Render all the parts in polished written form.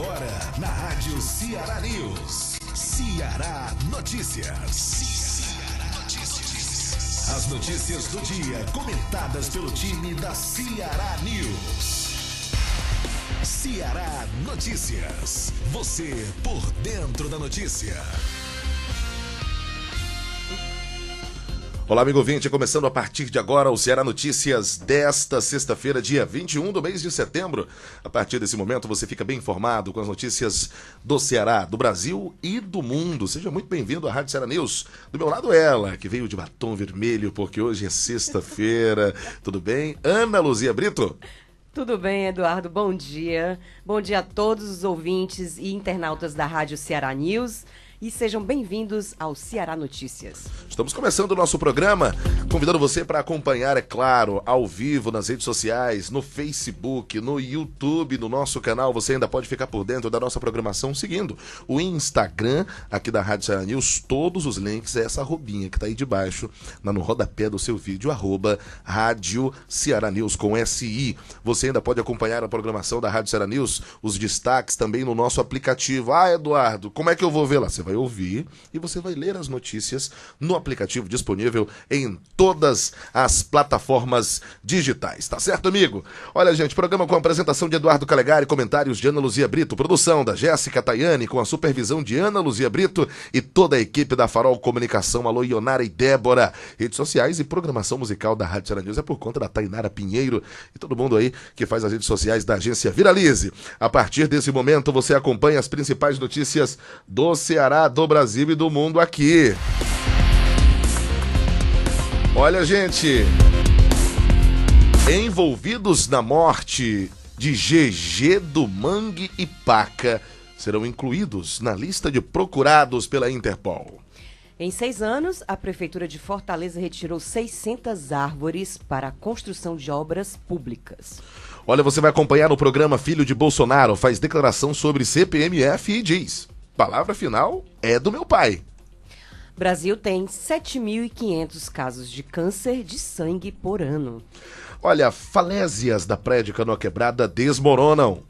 Agora, na Rádio Ceará News. Ceará Notícias. As notícias do dia, comentadas pelo time da Ceará News. Ceará Notícias. Você por dentro da notícia. Olá, amigo ouvinte, começando a partir de agora o Ceará Notícias desta sexta-feira, dia 21 do mês de setembro. A partir desse momento você fica bem informado com as notícias do Ceará, do Brasil e do mundo. Seja muito bem-vindo à Rádio Ceará News. Do meu lado ela, que veio de batom vermelho, porque hoje é sexta-feira. Tudo bem? Ana Luzia Brito? Tudo bem, Eduardo, bom dia. Bom dia a todos os ouvintes e internautas da Rádio Ceará News. E sejam bem-vindos ao Ceará Notícias. Estamos começando o nosso programa, convidando você para acompanhar, é claro, ao vivo nas redes sociais, no Facebook, no YouTube, no nosso canal. Você ainda pode ficar por dentro da nossa programação seguindo o Instagram aqui da Rádio Ceará News. Todos os links é essa arrobinha que está aí debaixo, no rodapé do seu vídeo, @Rádio Ceará News com SI. Você ainda pode acompanhar a programação da Rádio Ceará News, os destaques também no nosso aplicativo. Ah, Eduardo, como é que eu vou ver lá? Você vai ouvir e você vai ler as notícias no aplicativo disponível em todas as plataformas digitais, tá certo, amigo? Olha, gente, programa com a apresentação de Eduardo Calegari, comentários de Ana Luzia Brito, produção da Jéssica Tayane, com a supervisão de Ana Luzia Brito e toda a equipe da Farol Comunicação, alô Ionara e Débora. Redes sociais e programação musical da Rádio Ceará News é por conta da Tainara Pinheiro e todo mundo aí que faz as redes sociais da agência Viralize. A partir desse momento você acompanha as principais notícias do Ceará, do Brasil e do mundo aqui. Olha, gente, envolvidos na morte de GG do Mangue e Paca serão incluídos na lista de procurados pela Interpol. Em 6 anos, a Prefeitura de Fortaleza retirou 600 árvores para a construção de obras públicas. Olha, você vai acompanhar no programa Filho de Bolsonaro, faz declaração sobre CPMF e diz: palavra final é do meu pai. Brasil tem 7.500 casos de câncer de sangue por ano. Olha, falésias da prédio Canoa Quebrada desmoronam.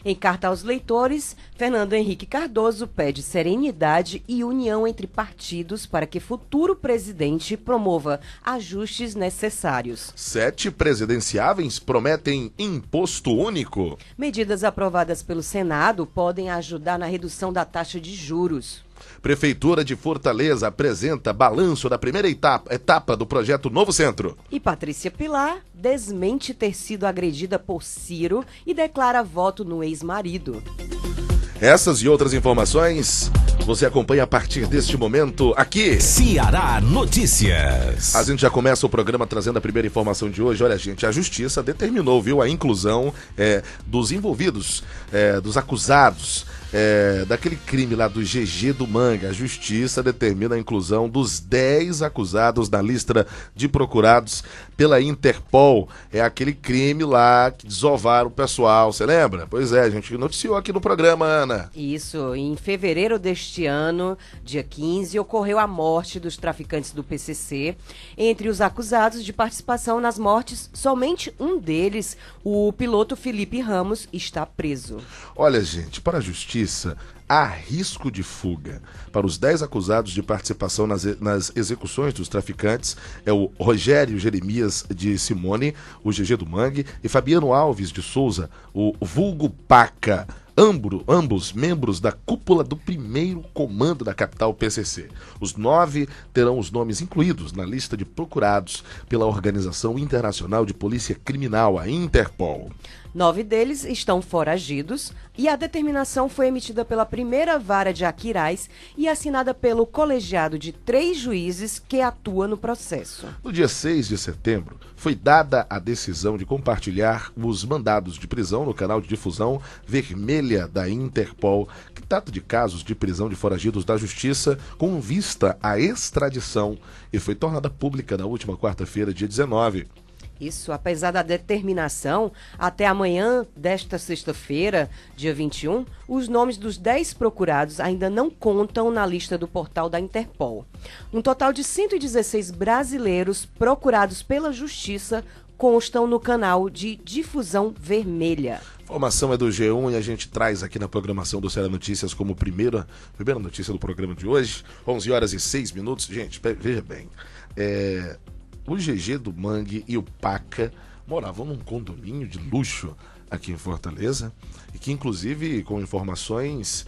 Em carta aos leitores, Fernando Henrique Cardoso pede serenidade e união entre partidos para que futuro presidente promova ajustes necessários. 7 presidenciáveis prometem imposto único. Medidas aprovadas pelo Senado podem ajudar na redução da taxa de juros. Prefeitura de Fortaleza apresenta balanço da primeira etapa do projeto Novo Centro. E Patrícia Pilar desmente ter sido agredida por Ciro e declara voto no ex-marido. Essas e outras informações você acompanha a partir deste momento aqui. Ceará Notícias. A gente já começa o programa trazendo a primeira informação de hoje. Olha, gente, a Justiça determinou, viu, a inclusão dos envolvidos, dos acusados, daquele crime lá do GG do Mangue. A Justiça determina a inclusão dos 10 acusados na lista de procurados pela Interpol. É aquele crime lá que desovaram o pessoal, você lembra? Pois é, a gente noticiou aqui no programa, Ana. Isso, em fevereiro deste ano, dia 15, ocorreu a morte dos traficantes do PCC. Entre os acusados de participação nas mortes, somente um deles, o piloto Felipe Ramos, está preso. Olha, gente, para a Justiça, há risco de fuga. Para os 10 acusados de participação nas execuções dos traficantes, é o Rogério Jeremias de Simone, o GG do Mangue, e Fabiano Alves de Souza, o vulgo Paca. Ambos membros da cúpula do primeiro comando da capital PCC. Os 9 terão os nomes incluídos na lista de procurados pela Organização Internacional de Polícia Criminal, a Interpol. 9 deles estão foragidos e a determinação foi emitida pela primeira vara de Aquiraz e assinada pelo colegiado de 3 juízes que atua no processo. No dia 6 de setembro, foi dada a decisão de compartilhar os mandados de prisão no canal de difusão Vermelha da Interpol, que trata de casos de prisão de foragidos da Justiça com vista à extradição, e foi tornada pública na última quarta-feira, dia 19. Isso, apesar da determinação, até amanhã desta sexta-feira, dia 21, os nomes dos 10 procurados ainda não contam na lista do portal da Interpol. Um total de 116 brasileiros procurados pela Justiça constam no canal de difusão vermelha. Informação é do G1 e a gente traz aqui na programação do Ceará Notícias como primeira notícia do programa de hoje, 11 horas e 6 minutos. Gente, veja bem, o GG do Mangue e o Paca moravam num condomínio de luxo aqui em Fortaleza, e que inclusive com informações,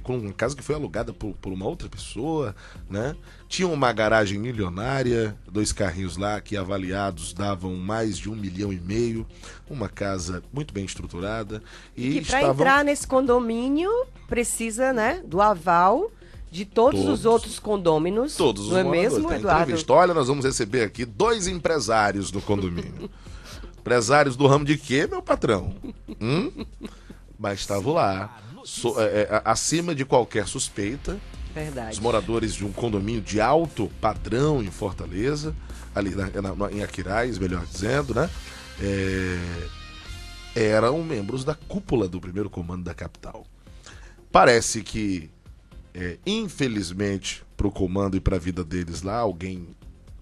com uma casa que foi alugada por uma outra pessoa, né? Tinha uma garagem milionária, 2 carrinhos lá que avaliados davam mais de 1,5 milhão, uma casa muito bem estruturada. E para entrar nesse condomínio precisa, né, do aval de todos os outros condôminos, todos os não é mesmo, Eduardo? Olha, nós vamos receber aqui 2 empresários do condomínio. Empresários do ramo de quê, meu patrão? Mas estavam lá, acima de qualquer suspeita. Verdade. Os moradores de um condomínio de alto padrão em Fortaleza, ali em Aquiraz, melhor dizendo, né? Eram membros da cúpula do primeiro comando da capital. Parece que, infelizmente, para o comando e para a vida deles lá, alguém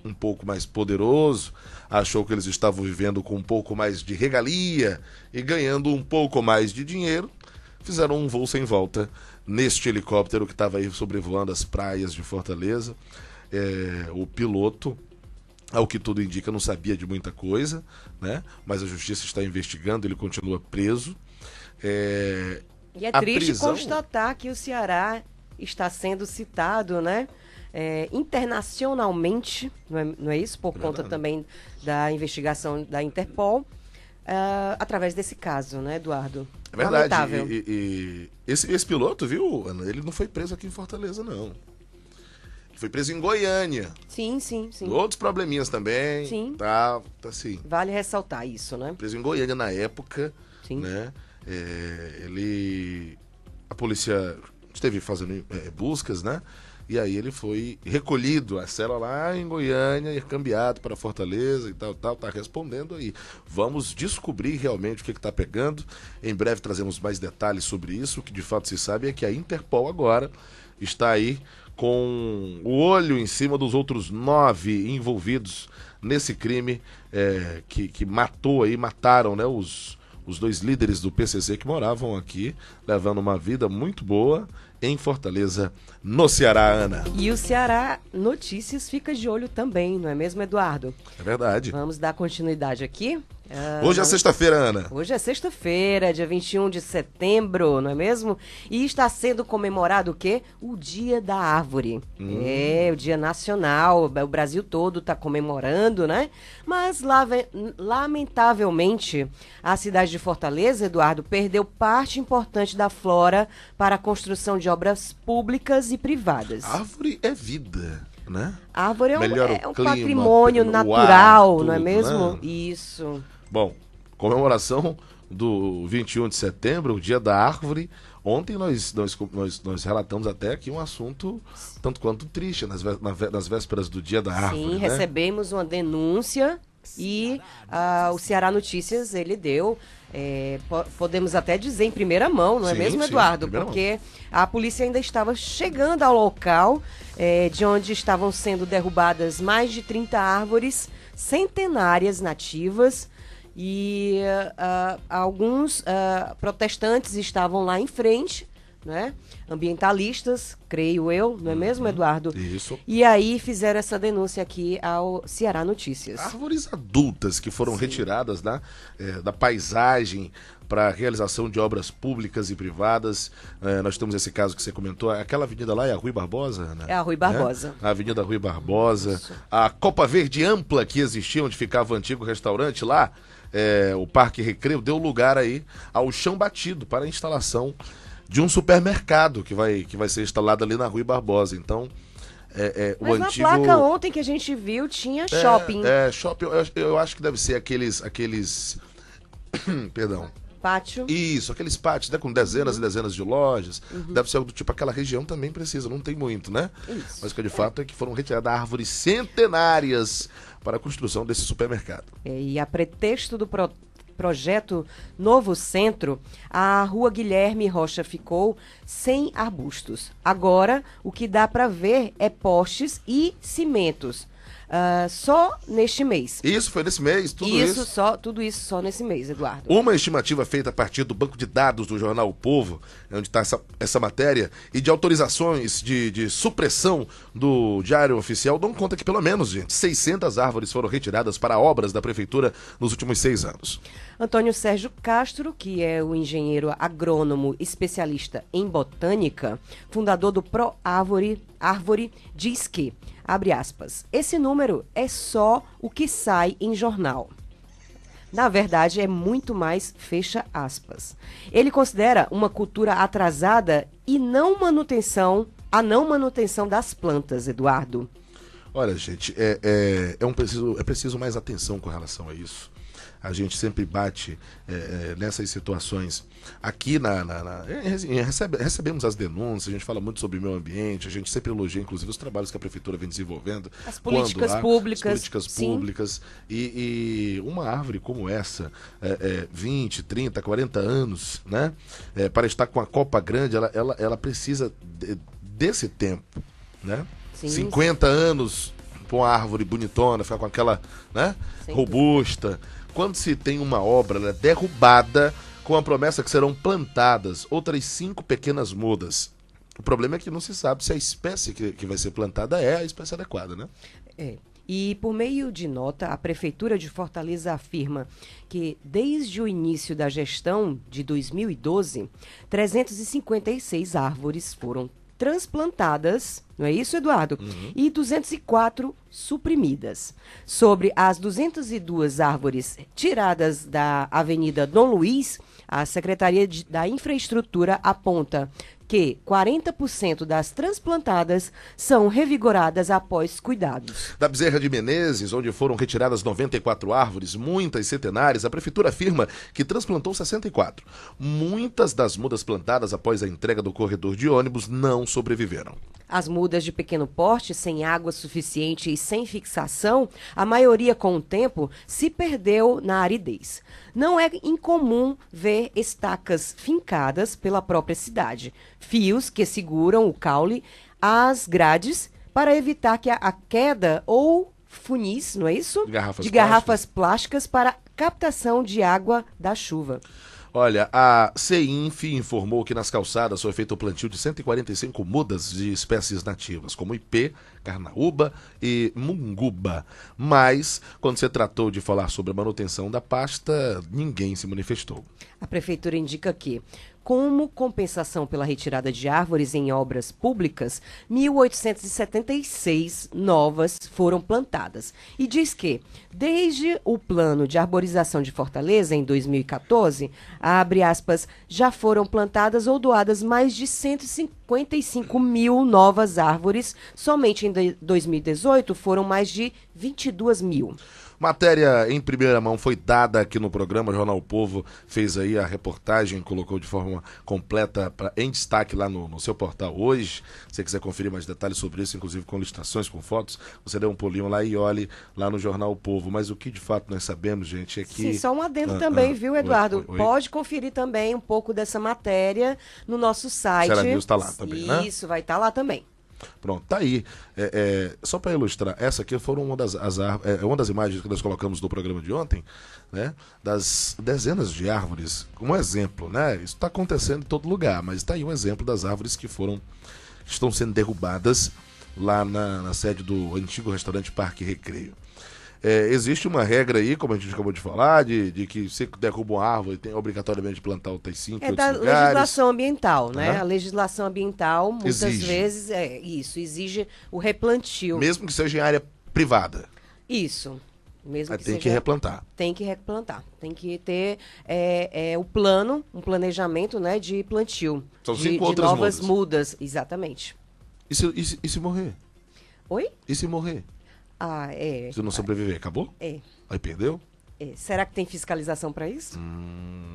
um pouco mais poderoso achou que eles estavam vivendo com um pouco mais de regalia e ganhando um pouco mais de dinheiro. Fizeram um voo sem volta neste helicóptero que estava aí sobrevoando as praias de Fortaleza. O piloto, ao que tudo indica, não sabia de muita coisa, né? Mas a justiça está investigando, ele continua preso. E é triste constatar que o Ceará está sendo citado, né? Internacionalmente, não é isso? Por conta também da investigação da Interpol, através desse caso, né, Eduardo? É verdade. E esse piloto, viu, Ana, ele não foi preso aqui em Fortaleza, não. Ele foi preso em Goiânia. Sim. Outros probleminhas também. Sim. Tá assim. Vale ressaltar isso, né? Preso em Goiânia na época. Sim. Né? A polícia esteve fazendo buscas, né? E aí ele foi recolhido a cela lá em Goiânia e cambiado para Fortaleza e tal, tá respondendo aí. Vamos descobrir realmente o que está pegando. Em breve trazemos mais detalhes sobre isso. O que de fato se sabe é que a Interpol agora está aí com o olho em cima dos outros 9 envolvidos nesse crime que mataram, né, os 2 líderes do PCC que moravam aqui, levando uma vida muito boa em Fortaleza, no Ceará, Ana. E o Ceará Notícias fica de olho também, não é mesmo, Eduardo? É verdade. Vamos dar continuidade aqui. Hoje é sexta-feira, Ana. Hoje é sexta-feira, dia 21 de setembro, não é mesmo? E está sendo comemorado o quê? O Dia da Árvore. O Dia Nacional, o Brasil todo está comemorando, né? Mas, lamentavelmente, a cidade de Fortaleza, Eduardo, perdeu parte importante da flora para a construção de obras públicas e privadas. Árvore é vida, né? Árvore é um clima, patrimônio ar, natural, tudo, não é mesmo? Né? Isso. Bom, comemoração do 21 de setembro, o Dia da Árvore. Ontem nós relatamos até aqui um assunto tanto quanto triste, nas vésperas do Dia da Árvore. Sim, né? Recebemos uma denúncia e o Ceará Notícias, ele deu, podemos até dizer em primeira mão, não é mesmo, Eduardo? Porque a polícia ainda estava chegando ao local de onde estavam sendo derrubadas mais de 30 árvores centenárias nativas. E alguns protestantes estavam lá em frente, né? Ambientalistas, creio eu, não é mesmo, Eduardo? Isso. E aí fizeram essa denúncia aqui ao Ceará Notícias. Árvores adultas que foram retiradas da paisagem para a realização de obras públicas e privadas. Nós temos esse caso que você comentou. Aquela avenida lá é a Rui Barbosa, né? É a Rui Barbosa. A Avenida Rui Barbosa. Isso. A Copa Verde Ampla que existia, onde ficava o antigo restaurante lá, o Parque Recreio, deu lugar aí ao chão batido para a instalação de um supermercado que vai ser instalado ali na Rui Barbosa. Então, Mas o na antigo... placa ontem que a gente viu tinha shopping. Shopping, eu acho que deve ser aqueles perdão. Pátio. Isso, aqueles pátios, né, com dezenas e dezenas de lojas. Deve ser algo do tipo, aquela região também precisa, não tem muito, né? Isso. Mas o que de fato é que foram retiradas árvores centenárias para a construção desse supermercado. E a pretexto do projeto Novo Centro, a Rua Guilherme Rocha ficou sem arbustos. Agora, o que dá para ver é postes e cimentos. só neste mês. Isso foi nesse mês, tudo isso. Tudo isso só nesse mês, Eduardo. Uma estimativa feita a partir do banco de dados do jornal O Povo, onde está essa matéria, e de autorizações de supressão do Diário Oficial, dão conta que pelo menos, gente, 600 árvores foram retiradas para obras da prefeitura nos últimos 6 anos. Antônio Sérgio Castro, que é o engenheiro agrônomo especialista em botânica, fundador do ProArvore, diz que, abre aspas, esse número é só o que sai em jornal. Na verdade, é muito mais, fecha aspas. Ele considera uma cultura atrasada e a não manutenção das plantas, Eduardo. Olha, gente, é preciso mais atenção com relação a isso. A gente sempre bate nessas situações. Aqui recebemos as denúncias, a gente fala muito sobre o meio ambiente, a gente sempre elogia, inclusive, os trabalhos que a prefeitura vem desenvolvendo. As políticas públicas. E uma árvore como essa, 20, 30, 40 anos, né? Para estar com a copa grande, ela precisa desse tempo, né? Sim. 50 anos para uma árvore bonitona, ficar com aquela, né? Robusta. Quando se tem uma obra, ela é derrubada com a promessa que serão plantadas outras 5 pequenas mudas. O problema é que não se sabe se a espécie que vai ser plantada é a espécie adequada, né? E por meio de nota, a Prefeitura de Fortaleza afirma que desde o início da gestão de 2012, 356 árvores foram transplantadas, não é isso, Eduardo? Uhum. E 204 suprimidas. Sobre as 202 árvores tiradas da Avenida Dom Luiz, a Secretaria da Infraestrutura aponta que 40% das transplantadas são revigoradas após cuidados. Da Bezerra de Menezes, onde foram retiradas 94 árvores, muitas centenárias, a prefeitura afirma que transplantou 64. Muitas das mudas plantadas após a entrega do corredor de ônibus não sobreviveram. As mudas de pequeno porte, sem água suficiente e sem fixação, a maioria com o tempo se perdeu na aridez. Não é incomum ver estacas fincadas pela própria cidade, fios que seguram o caule às grades para evitar que a queda ou funis, não é isso? De garrafas plásticas para captação de água da chuva. Olha, a CEINF informou que nas calçadas foi feito o plantio de 145 mudas de espécies nativas, como ipê, carnaúba e munguba. Mas, quando se tratou de falar sobre a manutenção da pasta, ninguém se manifestou. A prefeitura indica que, como compensação pela retirada de árvores em obras públicas, 1.876 novas foram plantadas. E diz que, desde o plano de arborização de Fortaleza, em 2014, abre aspas, já foram plantadas ou doadas mais de 155 mil novas árvores. Somente em 2018 foram mais de 22 mil. Matéria em primeira mão foi dada aqui no programa, o Jornal O Povo fez aí a reportagem, colocou de forma completa em destaque lá no seu portal hoje. Se você quiser conferir mais detalhes sobre isso, inclusive com ilustrações, com fotos, você dê um pulinho lá e olhe lá no Jornal O Povo. Mas o que de fato nós sabemos, gente, é que... Sim, só um adendo também, viu, Eduardo? Oi. Pode conferir também um pouco dessa matéria no nosso site. Ceará News está lá também, né? Isso, vai estar lá também. Pronto, tá aí. Só para ilustrar, essa aqui foram uma das imagens que nós colocamos no programa de ontem, né? Das dezenas de árvores, um exemplo, né? Isso está acontecendo em todo lugar, mas está aí um exemplo das árvores que estão sendo derrubadas lá na sede do antigo restaurante Parque Recreio. Existe uma regra aí, como a gente acabou de falar, de que se derruba uma árvore, tem obrigatoriamente de plantar outras 5 outros lugares. Legislação ambiental, né? A legislação ambiental, muitas vezes, exige o replantio. Mesmo que seja em área privada. Isso. Tem que replantar. Tem que replantar. Tem que ter o plano, um planejamento, né, de plantio. São 5 de outras novas mudas, exatamente. E se morrer? Oi? E se morrer? Se não sobreviver, acabou? Aí perdeu? Será que tem fiscalização para isso?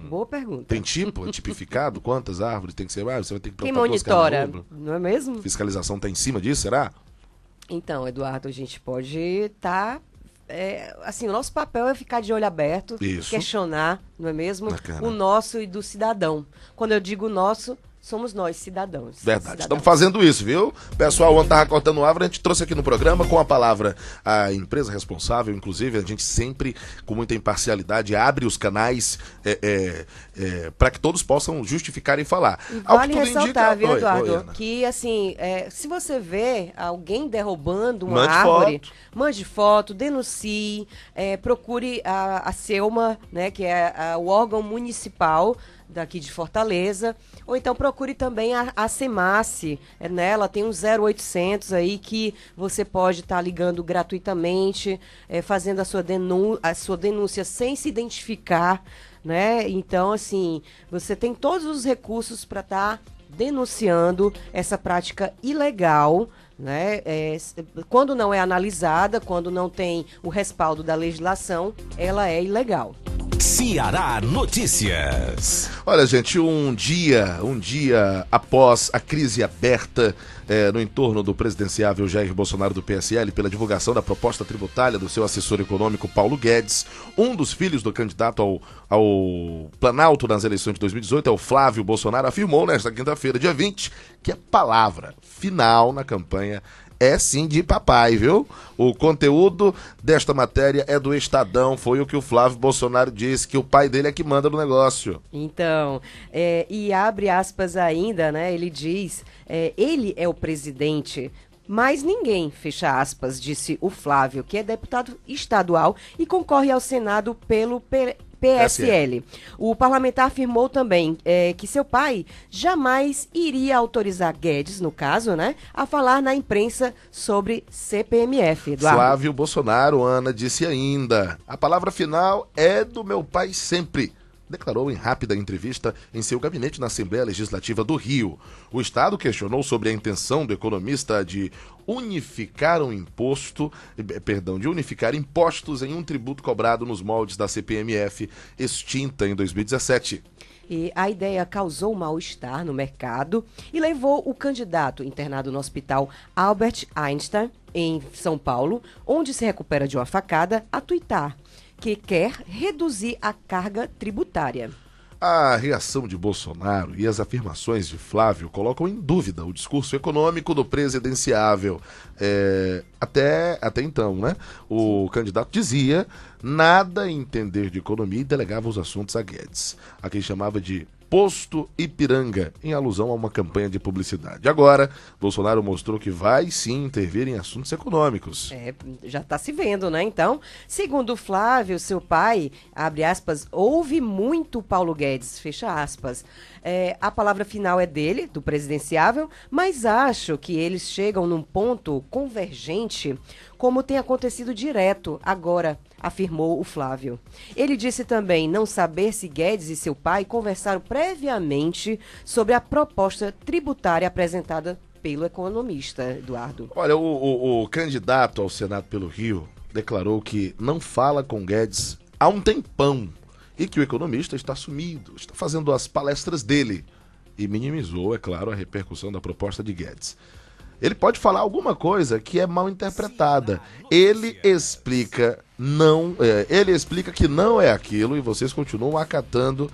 Boa pergunta. Tem tipificado? Quantas árvores tem que ser? Você vai ter que plantar. Quem monitora, não é mesmo? Fiscalização está em cima disso, será? Então, Eduardo, a gente pode estar... o nosso papel é ficar de olho aberto, questionar, não é mesmo? Bacana. O nosso e do cidadão. Quando eu digo nosso, somos nós, cidadãos. Verdade, estamos fazendo isso, viu? Pessoal, ontem estava cortando árvore, a gente trouxe aqui no programa com a palavra a empresa responsável, inclusive, a gente sempre, com muita imparcialidade, abre os canais para que todos possam justificar e falar. E vale ressaltar, viu, Eduardo, Ana, que assim, se você vê alguém derrubando uma Mande árvore, foto. mande foto, denuncie, procure a Selma, né, que é o órgão municipal daqui de Fortaleza, ou então procure também a Semace, né? Ela tem um 0800 aí que você pode estar ligando gratuitamente, fazendo a sua denúncia sem se identificar, né? Então, assim, você tem todos os recursos para estar denunciando essa prática ilegal, né? Quando não é analisada, quando não tem o respaldo da legislação, ela é ilegal. Ceará Notícias. Olha, gente, um dia após a crise aberta no entorno do presidenciável Jair Bolsonaro do PSL pela divulgação da proposta tributária do seu assessor econômico Paulo Guedes, um dos filhos do candidato ao Planalto nas eleições de 2018, o Flávio Bolsonaro, afirmou nesta quinta-feira, dia 20, que a palavra final na campanha é sim de papai, viu? O conteúdo desta matéria é do Estadão, foi o que o Flávio Bolsonaro disse, que o pai dele é que manda no negócio. Então, e abre aspas ainda, né? Ele diz, ele é o presidente, mas ninguém, fecha aspas, disse o Flávio, que é deputado estadual e concorre ao Senado pelo PSL. O parlamentar afirmou também que seu pai jamais iria autorizar Guedes, no caso, né, a falar na imprensa sobre CPMF, Eduardo. Flávio Bolsonaro, Ana, disse ainda, a palavra final é do meu pai sempre. Declarou em rápida entrevista em seu gabinete na Assembleia Legislativa do Rio. O Estado questionou sobre a intenção do economista de unificar impostos em um tributo cobrado nos moldes da CPMF, extinta em 2017. E a ideia causou mal-estar no mercado e levou o candidato internado no hospital Albert Einstein, em São Paulo, onde se recupera de uma facada, a tuitar que quer reduzir a carga tributária. A reação de Bolsonaro e as afirmações de Flávio colocam em dúvida o discurso econômico do presidenciável. Até então, né? O candidato dizia nada entender de economia e delegava os assuntos a Guedes, a quem chamava de Posto Ipiranga, em alusão a uma campanha de publicidade. Agora, Bolsonaro mostrou que vai sim intervir em assuntos econômicos. Já está se vendo, né? Então, segundo Flávio, seu pai, abre aspas, ouve muito Paulo Guedes, fecha aspas. A palavra final é dele, do presidenciável, mas acho que eles chegam num ponto convergente, como tem acontecido direto agora, afirmou o Flávio. Ele disse também não saber se Guedes e seu pai conversaram previamente sobre a proposta tributária apresentada pelo economista, Eduardo. Olha, o candidato ao Senado pelo Rio declarou que não fala com Guedes há um tempão e que o economista está sumido, está fazendo as palestras dele e minimizou, é claro, a repercussão da proposta de Guedes. Ele pode falar alguma coisa que é mal interpretada. Ele explica que não é aquilo e vocês continuam acatando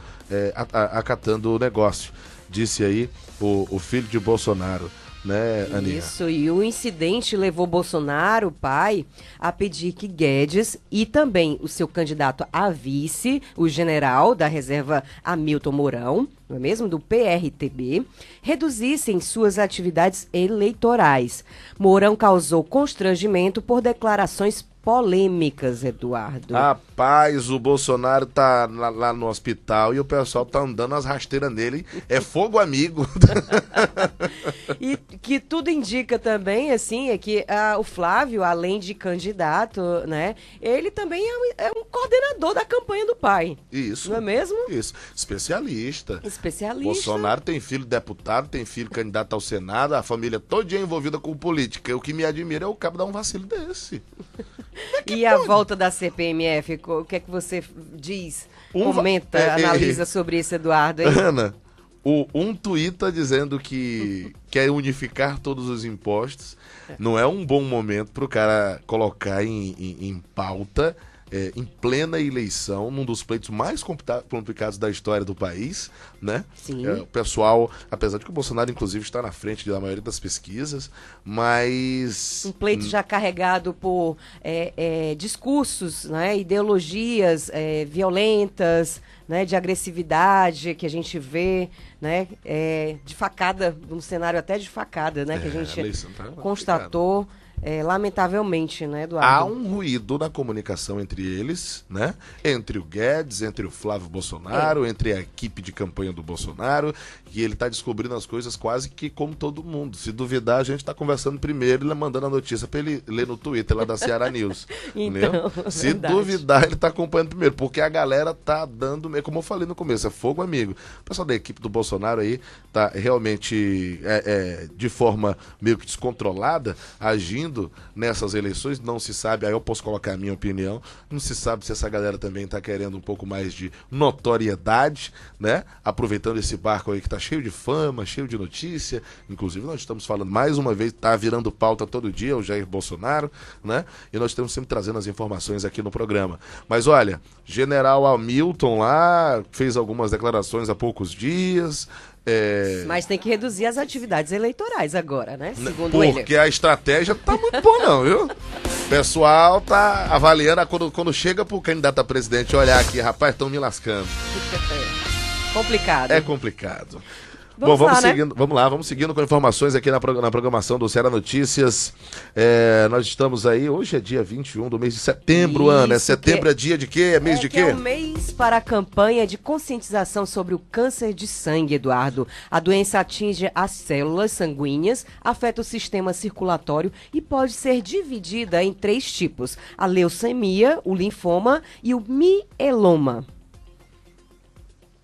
o negócio. Disse aí o filho de Bolsonaro, né, Aninha? Isso, e o incidente levou Bolsonaro, o pai, a pedir que Guedes e também o seu candidato a vice, o general da reserva Hamilton Mourão, não é mesmo, do PRTB, reduzissem suas atividades eleitorais. Mourão causou constrangimento por declarações polêmicas, Eduardo. Rapaz, o Bolsonaro tá lá no hospital e o pessoal tá andando as rasteiras nele. É fogo amigo. E que tudo indica também, assim, é que o Flávio, além de candidato, né, ele também é um coordenador da campanha do pai. Isso. Não é mesmo? Isso. Especialista. Especialista. Bolsonaro tem filho deputado, tem filho candidato ao Senado, a família toda envolvida com política. O que me admira é o cabo dar um vacilo desse. E a volta da CPMF, o que é que você diz, comenta, analisa sobre isso, Eduardo? Hein? Ana, um tuita dizendo que quer unificar todos os impostos. Não é um bom momento para o cara colocar em pauta em plena eleição, num dos pleitos mais complicados da história do país, né? Sim. O pessoal, apesar de que o Bolsonaro, inclusive, está na frente da maioria das pesquisas, mas... Um pleito já carregado por discursos, né, ideologias violentas, né, de agressividade que a gente vê, né, de facada, um cenário até de facada, né, que a gente constatou. Lamentavelmente, né, Eduardo? Há um ruído na comunicação entre eles, né? Entre o Guedes, entre o Flávio Bolsonaro, entre a equipe de campanha do Bolsonaro, e ele está descobrindo as coisas quase que como todo mundo. Se duvidar, a gente está conversando primeiro e mandando a notícia para ele ler no Twitter lá da Ceará News. Então, Se verdade. duvidar, ele está acompanhando primeiro, porque a galera tá dando, como eu falei no começo, é fogo amigo. O pessoal da equipe do Bolsonaro aí tá realmente de forma meio que descontrolada, agindo nessas eleições, não se sabe, aí eu posso colocar a minha opinião, não se sabe se essa galera também está querendo um pouco mais de notoriedade, né? Aproveitando esse barco aí que está cheio de fama, cheio de notícia, inclusive nós estamos falando mais uma vez, está virando pauta todo dia, o Jair Bolsonaro, né? E nós estamos sempre trazendo as informações aqui no programa. Mas olha, General Hamilton lá fez algumas declarações há poucos dias. Mas tem que reduzir as atividades eleitorais agora, né? Segundo ele. Porque a estratégia tá muito boa não, viu? O pessoal tá avaliando, quando chega pro candidato a presidente olhar aqui, rapaz, estão me lascando. Complicado. É complicado. Vamos Bom, lá, seguindo, né? Vamos seguindo com informações aqui na programação do Ceará Notícias. Nós estamos aí, hoje é dia 21 do mês de setembro, Isso, Ana. Setembro é dia de quê? É mês de quê? É um mês para a campanha de conscientização sobre o câncer de sangue, Eduardo. A doença atinge as células sanguíneas, afeta o sistema circulatório e pode ser dividida em 3 tipos: a leucemia, o linfoma e o mieloma.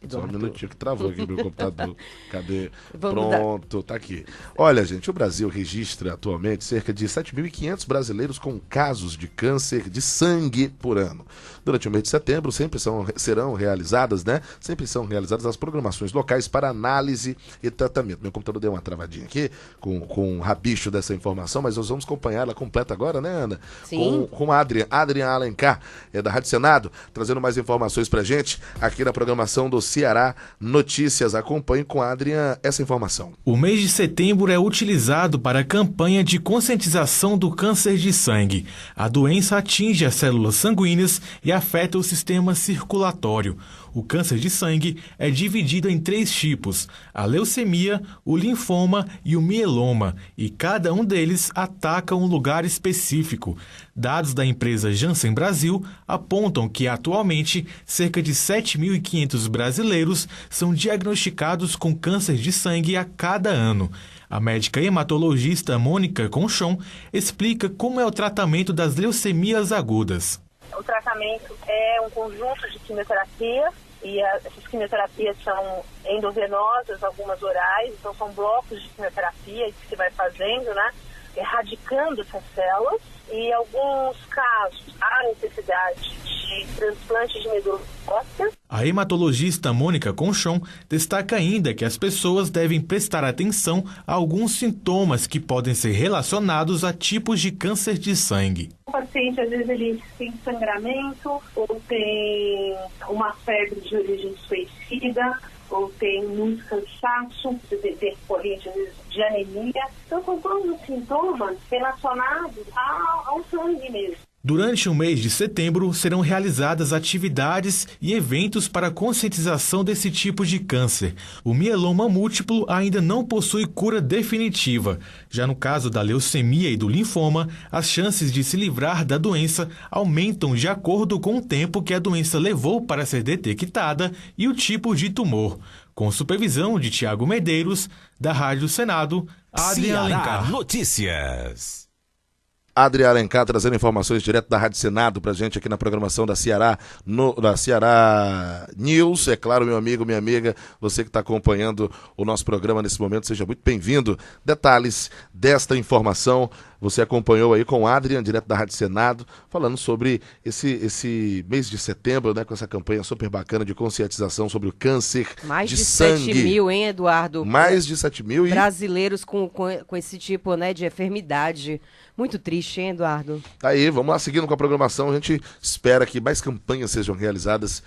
Só um minutinho que travou aqui meu computador. Cadê? Vamos Pronto, tá aqui. Olha, gente, o Brasil registra atualmente cerca de 7.500 brasileiros com casos de câncer de sangue por ano. Durante o mês de setembro sempre serão realizadas, né? Sempre são realizadas as programações locais para análise e tratamento. Meu computador deu uma travadinha aqui com o rabicho dessa informação, mas nós vamos acompanhar ela completa agora, né, Ana? Sim. Com a Adriana Alencar, da Rádio Senado, trazendo mais informações pra gente aqui na programação do Ceará Notícias. Acompanhe com a Adriana essa informação. O mês de setembro é utilizado para a campanha de conscientização do câncer de sangue. A doença atinge as células sanguíneas e afeta o sistema circulatório. O câncer de sangue é dividido em 3 tipos: a leucemia, o linfoma e o mieloma, e cada um deles ataca um lugar específico. Dados da empresa Janssen Brasil apontam que, atualmente, cerca de 7.500 brasileiros são diagnosticados com câncer de sangue a cada ano. A médica hematologista Mônica Conchon explica como é o tratamento das leucemias agudas. O tratamento é um conjunto de quimioterapia, e essas quimioterapias são endovenosas, algumas orais, então são blocos de quimioterapia que se vai fazendo, né, erradicando essas células. E em alguns casos há necessidade de transplante de medula óssea. A hematologista Mônica Conchon destaca ainda que as pessoas devem prestar atenção a alguns sintomas que podem ser relacionados a tipos de câncer de sangue. O paciente, às vezes, ele tem sangramento, ou tem uma febre de origem desconhecida, ou tem muito cansaço, decorrente de anemia. Então, são todos os sintomas relacionados ao sangue mesmo. Durante o mês de setembro, serão realizadas atividades e eventos para a conscientização desse tipo de câncer. O mieloma múltiplo ainda não possui cura definitiva. Já no caso da leucemia e do linfoma, as chances de se livrar da doença aumentam de acordo com o tempo que a doença levou para ser detectada e o tipo de tumor. Com supervisão de Tiago Medeiros, da Rádio Senado, Adriana Alencar. Notícias. Adriana Alencar trazendo informações direto da Rádio Senado pra gente aqui na programação da Ceará, da Ceará News. É claro, meu amigo, minha amiga, você que está acompanhando o nosso programa nesse momento, seja muito bem-vindo. Detalhes desta informação você acompanhou aí com o Adrian, direto da Rádio Senado, falando sobre esse mês de setembro, né, com essa campanha super bacana de conscientização sobre o câncer Mais de sangue. 7 mil, hein, Eduardo? Mais de 7 mil brasileiros com esse tipo, né, de enfermidade. Muito triste, hein, Eduardo? Tá aí, vamos lá, seguindo com a programação. A gente espera que mais campanhas sejam realizadas,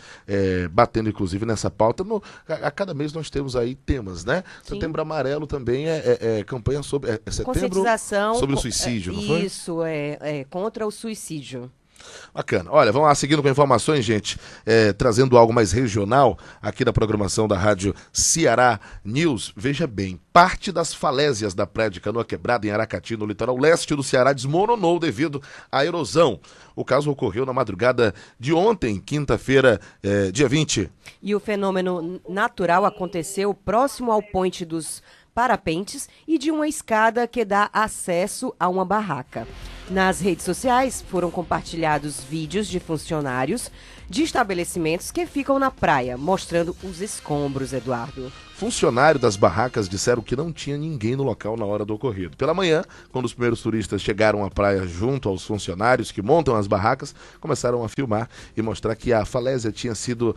batendo inclusive nessa pauta. A cada mês nós temos aí temas, né? Sim. Setembro Amarelo também é campanha sobre... setembro Conscientização sobre o suicídio, não foi? Isso, contra o suicídio. Bacana. Olha, vamos lá, seguindo com informações, gente, trazendo algo mais regional aqui na programação da Rádio Ceará News. Veja bem, parte das falésias da praia de Canoa Quebrada em Aracati, no litoral leste do Ceará, desmoronou devido à erosão. O caso ocorreu na madrugada de ontem, quinta-feira, dia 20. E o fenômeno natural aconteceu próximo ao Ponte dos Parapentes e de uma escada que dá acesso a uma barraca. Nas redes sociais foram compartilhados vídeos de funcionários de estabelecimentos que ficam na praia, mostrando os escombros, Eduardo. Funcionários das barracas disseram que não tinha ninguém no local na hora do ocorrido. Pela manhã, quando os primeiros turistas chegaram à praia junto aos funcionários que montam as barracas, começaram a filmar e mostrar que a falésia tinha sido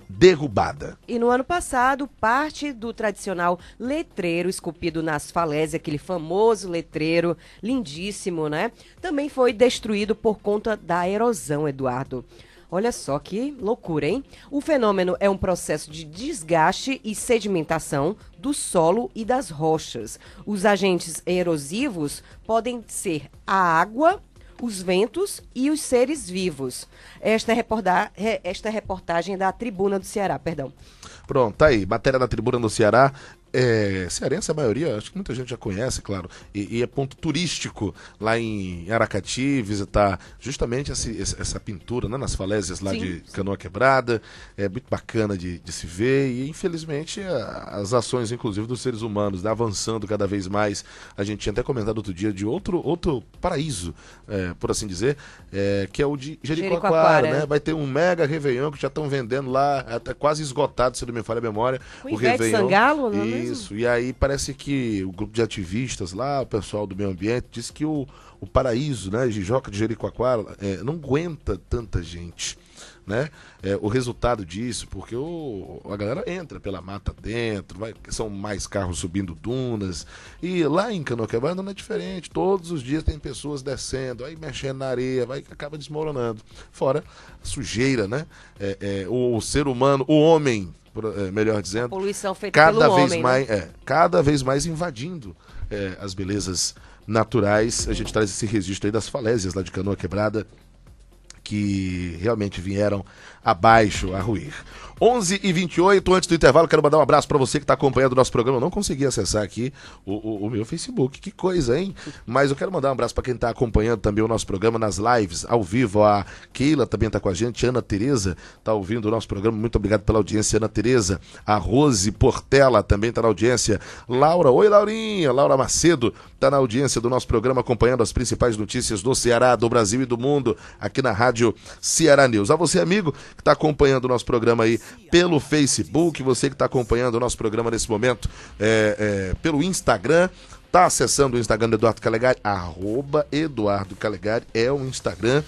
derrubada. E no ano passado, parte do tradicional letreiro esculpido nas falésias, aquele famoso letreiro lindíssimo, né? Também foi destruído por conta da erosão, Eduardo. Olha só que loucura, hein? O fenômeno é um processo de desgaste e sedimentação do solo e das rochas. Os agentes erosivos podem ser a água, os ventos e os seres vivos. Esta reportagem da Tribuna do Ceará, perdão. Pronto, tá aí, matéria da Tribuna do Ceará. Cearense, a maioria, acho que muita gente já conhece, claro, e é ponto turístico lá em Aracati, visitar justamente essa pintura, né, nas falésias lá de Canoa Quebrada. É muito bacana de se ver e, infelizmente, as ações, inclusive, dos seres humanos, né, avançando cada vez mais. A gente tinha até comentado outro dia de outro paraíso, por assim dizer, que é o de Jericoacoara, né? Vai ter um mega Réveillon que já estão vendendo lá, até quase esgotado, se não me falha a memória. O Réveillon. Sangalo, não é? Isso, e aí parece que o grupo de ativistas lá, o pessoal do meio ambiente, disse que o paraíso, né, Jijoca de Jericoacoara, não aguenta tanta gente, né? O resultado disso, porque a galera entra pela mata dentro, são mais carros subindo dunas, e lá em Canoa Quebrada não é diferente, todos os dias tem pessoas descendo, aí mexendo na areia, acaba desmoronando, fora a sujeira, né? O ser humano, o homem, melhor dizendo, a poluição feita pelo homem, né? Cada vez mais invadindo as belezas naturais. A gente traz esse registro aí das falésias lá de Canoa Quebrada, que realmente vieram abaixo, a ruir. 11h28, antes do intervalo, quero mandar um abraço para você que está acompanhando o nosso programa. Eu não consegui acessar aqui o meu Facebook, que coisa, hein? Mas eu quero mandar um abraço para quem está acompanhando também o nosso programa nas lives, ao vivo. A Keila também está com a gente, Ana Tereza está ouvindo o nosso programa, muito obrigado pela audiência, Ana Tereza. A Rose Portela também está na audiência. Laura, oi Laurinha, Laura Macedo está na audiência do nosso programa, acompanhando as principais notícias do Ceará, do Brasil e do mundo, aqui na Rádio Ceará News. A você, amigo, que está acompanhando o nosso programa aí pelo Facebook, você que está acompanhando o nosso programa nesse momento pelo Instagram, está acessando o Instagram do Eduardo Calegari, @Eduardo Calegari é um Instagram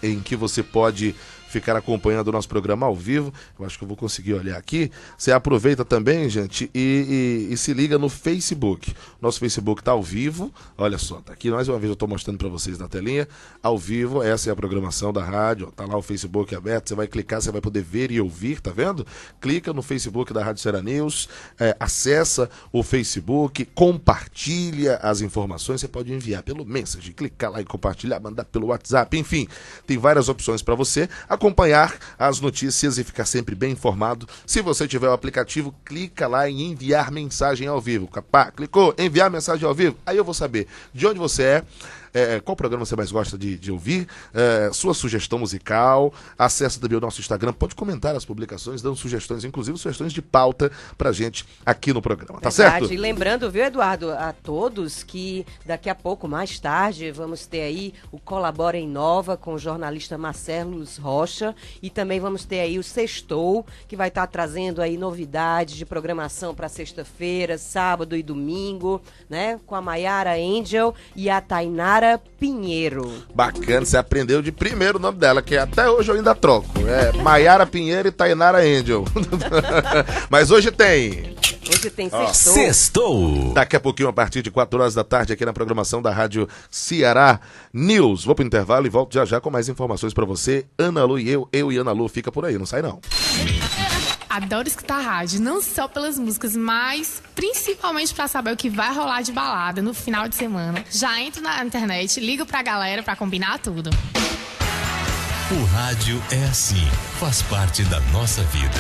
em que você pode ficar acompanhando o nosso programa ao vivo. Eu acho que eu vou conseguir olhar aqui. Você aproveita também, gente, e se liga no Facebook. Nosso Facebook está ao vivo. Olha só, tá aqui mais uma vez, eu estou mostrando para vocês na telinha. Ao vivo, essa é a programação da rádio. Tá lá o Facebook aberto. Você vai clicar, você vai poder ver e ouvir, tá vendo? Clica no Facebook da Rádio Ceará News, acessa o Facebook, compartilha as informações. Você pode enviar pelo Message, clicar lá e compartilhar, mandar pelo WhatsApp. Enfim, tem várias opções para você acompanhar as notícias e ficar sempre bem informado. Se você tiver o aplicativo, clica lá em enviar mensagem ao vivo. Pá, clicou, enviar mensagem ao vivo, aí eu vou saber de onde você é, qual programa você mais gosta de ouvir, sua sugestão musical, acesse também o nosso Instagram, pode comentar as publicações, dando sugestões, inclusive sugestões de pauta pra gente aqui no programa, tá certo? E lembrando, viu, Eduardo, a todos que daqui a pouco, mais tarde, vamos ter aí o Colabora em Nova com o jornalista Marcelo Rocha e também vamos ter aí o Sextou, que vai estar trazendo aí novidades de programação para sexta-feira, sábado e domingo, né, com a Maiara Angel e a Tainara Pinheiro. Bacana, você aprendeu de primeiro o nome dela, que até hoje eu ainda troco. É Maiara Pinheiro e Tainara Angel. Mas hoje tem... Hoje tem Sextou. Sextou. Daqui a pouquinho, a partir de 4 horas da tarde, aqui na programação da Rádio Ceará News. Vou pro intervalo e volto já com mais informações pra você. Ana Lu e eu e Ana Lu, fica por aí, não sai não. Adoro escutar rádio, não só pelas músicas, mas principalmente pra saber o que vai rolar de balada no final de semana. Já entro na internet, ligo pra galera pra combinar tudo. O rádio é assim, faz parte da nossa vida.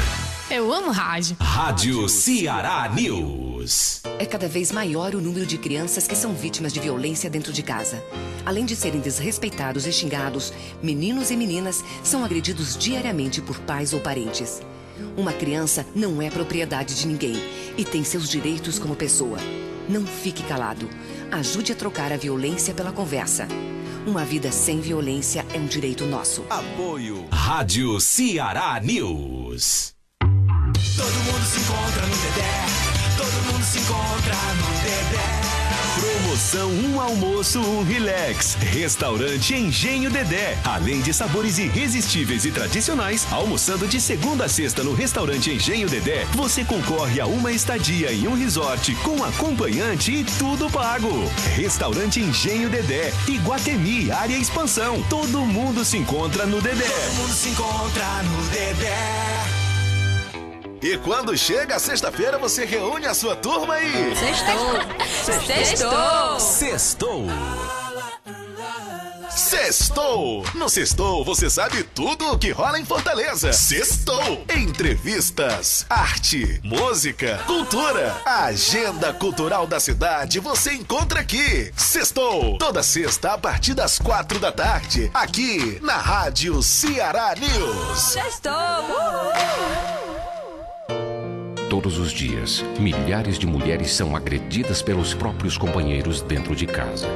Eu amo rádio. Rádio Ceará News. É cada vez maior o número de crianças que são vítimas de violência dentro de casa. Além de serem desrespeitados e xingados, meninos e meninas são agredidos diariamente por pais ou parentes. Uma criança não é propriedade de ninguém e tem seus direitos como pessoa. Não fique calado. Ajude a trocar a violência pela conversa. Uma vida sem violência é um direito nosso. Apoio. Rádio Ceará News. Todo mundo se encontra no Dedé. Todo mundo se encontra no Dedé. Promoção um almoço, um relax. Restaurante Engenho Dedé. Além de sabores irresistíveis e tradicionais, almoçando de segunda a sexta no restaurante Engenho Dedé, você concorre a uma estadia em um resort com acompanhante e tudo pago. Restaurante Engenho Dedé, Iguatemi, área expansão. Todo mundo se encontra no Dedé. Todo mundo se encontra no Dedé. E quando chega a sexta-feira, você reúne a sua turma e... Sextou. Sextou! No Sextou você sabe tudo o que rola em Fortaleza. Sextou! Entrevistas, arte, música, cultura. A agenda cultural da cidade você encontra aqui. Sextou! Toda sexta a partir das 4 da tarde. Aqui na Rádio Ceará News. Sextou! Todos os dias, milhares de mulheres são agredidas pelos próprios companheiros dentro de casa.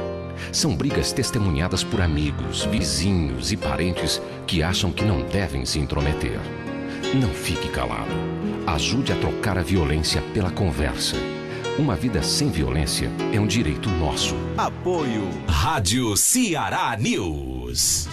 São brigas testemunhadas por amigos, vizinhos e parentes que acham que não devem se intrometer. Não fique calado. Ajude a trocar a violência pela conversa. Uma vida sem violência é um direito nosso. Apoio. Rádio Ceará News.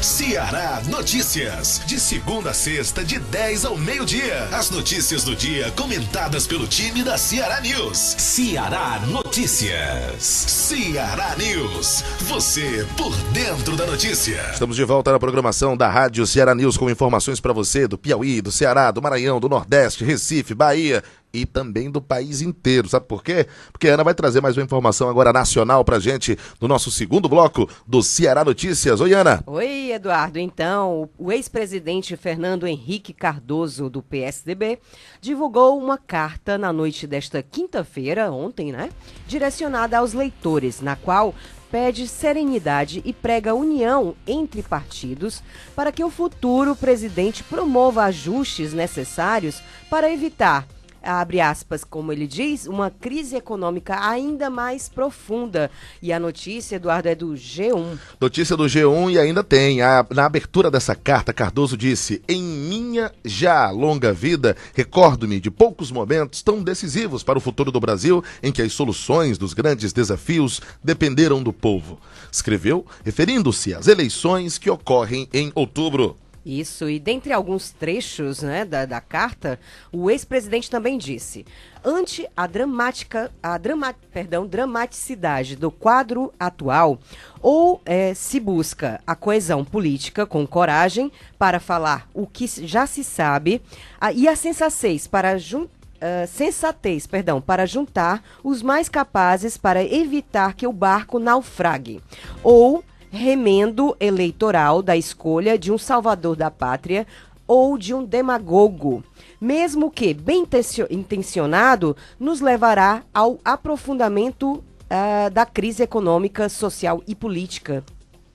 Ceará Notícias, de segunda a sexta, de 10 ao meio-dia. As notícias do dia comentadas pelo time da Ceará News. Ceará Notícias. Ceará News, você por dentro da notícia. Estamos de volta na programação da Rádio Ceará News com informações para você do Piauí, do Ceará, do Maranhão, do Nordeste, Recife, Bahia e também do país inteiro. Sabe por quê? Porque a Ana vai trazer mais uma informação agora nacional pra gente no nosso segundo bloco do Ceará Notícias. Oi, Ana. Oi, Eduardo. Então, o ex-presidente Fernando Henrique Cardoso, do PSDB, divulgou uma carta na noite desta quinta-feira, ontem, né? Direcionada aos leitores, na qual pede serenidade e prega união entre partidos para que o futuro presidente promova ajustes necessários para evitar, abre aspas, como ele diz, uma crise econômica ainda mais profunda. E a notícia, Eduardo, é do G1. Notícia do G1 e ainda tem. Na abertura dessa carta, Cardoso disse: em minha já longa vida, recordo-me de poucos momentos tão decisivos para o futuro do Brasil em que as soluções dos grandes desafios dependeram do povo. Escreveu, referindo-se às eleições que ocorrem em outubro. Isso, e dentre alguns trechos, né, da carta, o ex-presidente também disse: ante a dramaticidade do quadro atual, ou se busca a coesão política com coragem para falar o que já se sabe, e a sensatez para juntar os mais capazes para evitar que o barco naufrague, ou remendo eleitoral da escolha de um salvador da pátria ou de um demagogo, mesmo que bem intencionado, nos levará ao aprofundamento da crise econômica, social e política.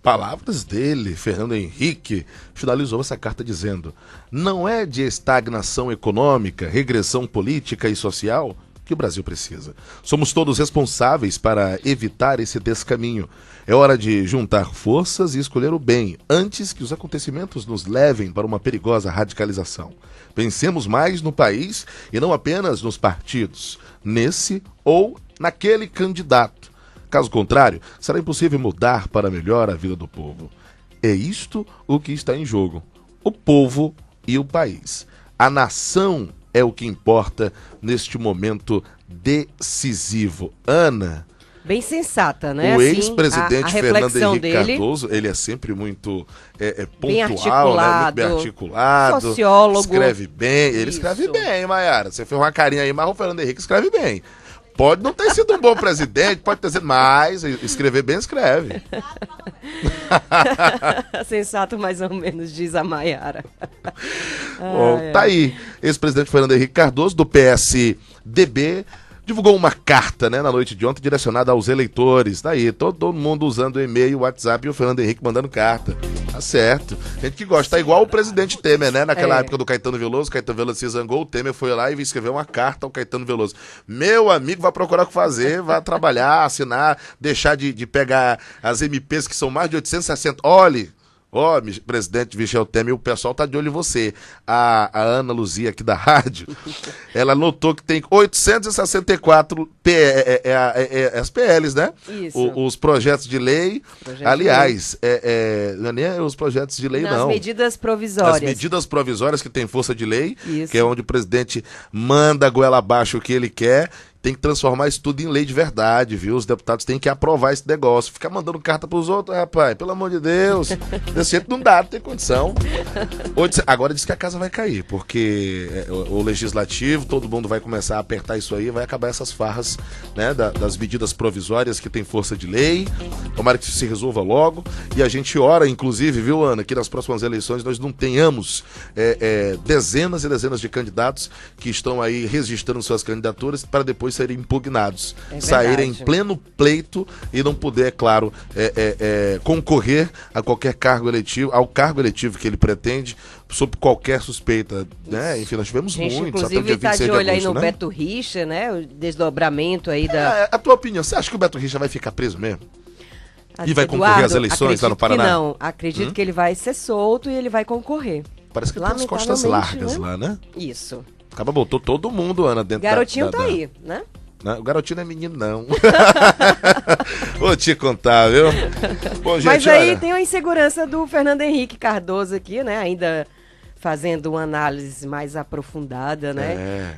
Palavras dele, Fernando Henrique, finalizou essa carta dizendo: não é de estagnação econômica, regressão política e social que o Brasil precisa. Somos todos responsáveis para evitar esse descaminho. É hora de juntar forças e escolher o bem, antes que os acontecimentos nos levem para uma perigosa radicalização. Pensemos mais no país e não apenas nos partidos, nesse ou naquele candidato. Caso contrário, será impossível mudar para melhor a vida do povo. É isto o que está em jogo. O povo e o país. A nação é o que importa neste momento decisivo. Ana, bem sensata, né? O ex-presidente Fernando Henrique dele, Cardoso, ele é sempre muito bem pontual, né? Muito bem articulado. Sociólogo. Escreve bem. Ele escreve bem, Maiara. Você fez uma carinha aí, mas o Fernando Henrique escreve bem. Pode não ter sido um bom presidente, pode ter sido, mas escrever bem, escreve. Sensato mais ou menos, diz a Maiara. Bom, tá aí. Ex-presidente Fernando Henrique Cardoso, do PSDB, divulgou uma carta, né, na noite de ontem, direcionada aos eleitores. Tá aí, todo mundo usando o e-mail, o WhatsApp, e o Fernando Henrique mandando carta. Tá certo. Gente que gosta. Tá igual o presidente Temer, né? Naquela época do Caetano Veloso se zangou, o Temer foi lá e escreveu uma carta ao Caetano Veloso. Meu amigo, vai procurar o que fazer, vai trabalhar, assinar, deixar de pegar as MPs que são mais de 860. Olhe, presidente Michel Temer, o pessoal tá de olho em você. A Ana Luzia aqui da rádio, ela notou que tem 864 as PLs, né? Isso. Os projetos de lei. Aliás, não é nem os projetos de lei, não. As medidas provisórias. As medidas provisórias que têm força de lei, isso, que é onde o presidente manda a goela abaixo o que ele quer. Tem que transformar isso tudo em lei de verdade, viu? Os deputados têm que aprovar esse negócio. Ficar mandando carta pros outros, rapaz, pelo amor de Deus. Desse jeito não dá, não tem condição. Agora diz que a casa vai cair, porque o legislativo, todo mundo vai começar a apertar isso aí, vai acabar essas farras, né, das medidas provisórias que tem força de lei. Tomara que isso se resolva logo. E a gente ora, inclusive, viu, Ana, que nas próximas eleições nós não tenhamos dezenas e dezenas de candidatos que estão aí registrando suas candidaturas para depois serem impugnados, saírem em pleno pleito e não poder, é claro, concorrer a qualquer cargo eletivo, ao cargo eletivo que ele pretende, sob qualquer suspeita, né? Enfim, nós tivemos muitos, até o dia 26 de agosto, tá de olho aí no né? Beto Richa, né? O desdobramento aí da... A tua opinião, você acha que o Beto Richa vai ficar preso mesmo? E vai concorrer às eleições lá no Paraná? Não, acredito que ele vai ser solto e ele vai concorrer. Parece que tem as costas largas, né? Lá, né? Isso. Acaba, botou todo mundo, Ana, dentro Garotinho tá aí, né? O garotinho não é menino, não. Vou te contar, viu? Bom, gente, mas aí tem a insegurança do Fernando Henrique Cardoso aqui, né? Ainda fazendo uma análise mais aprofundada, né?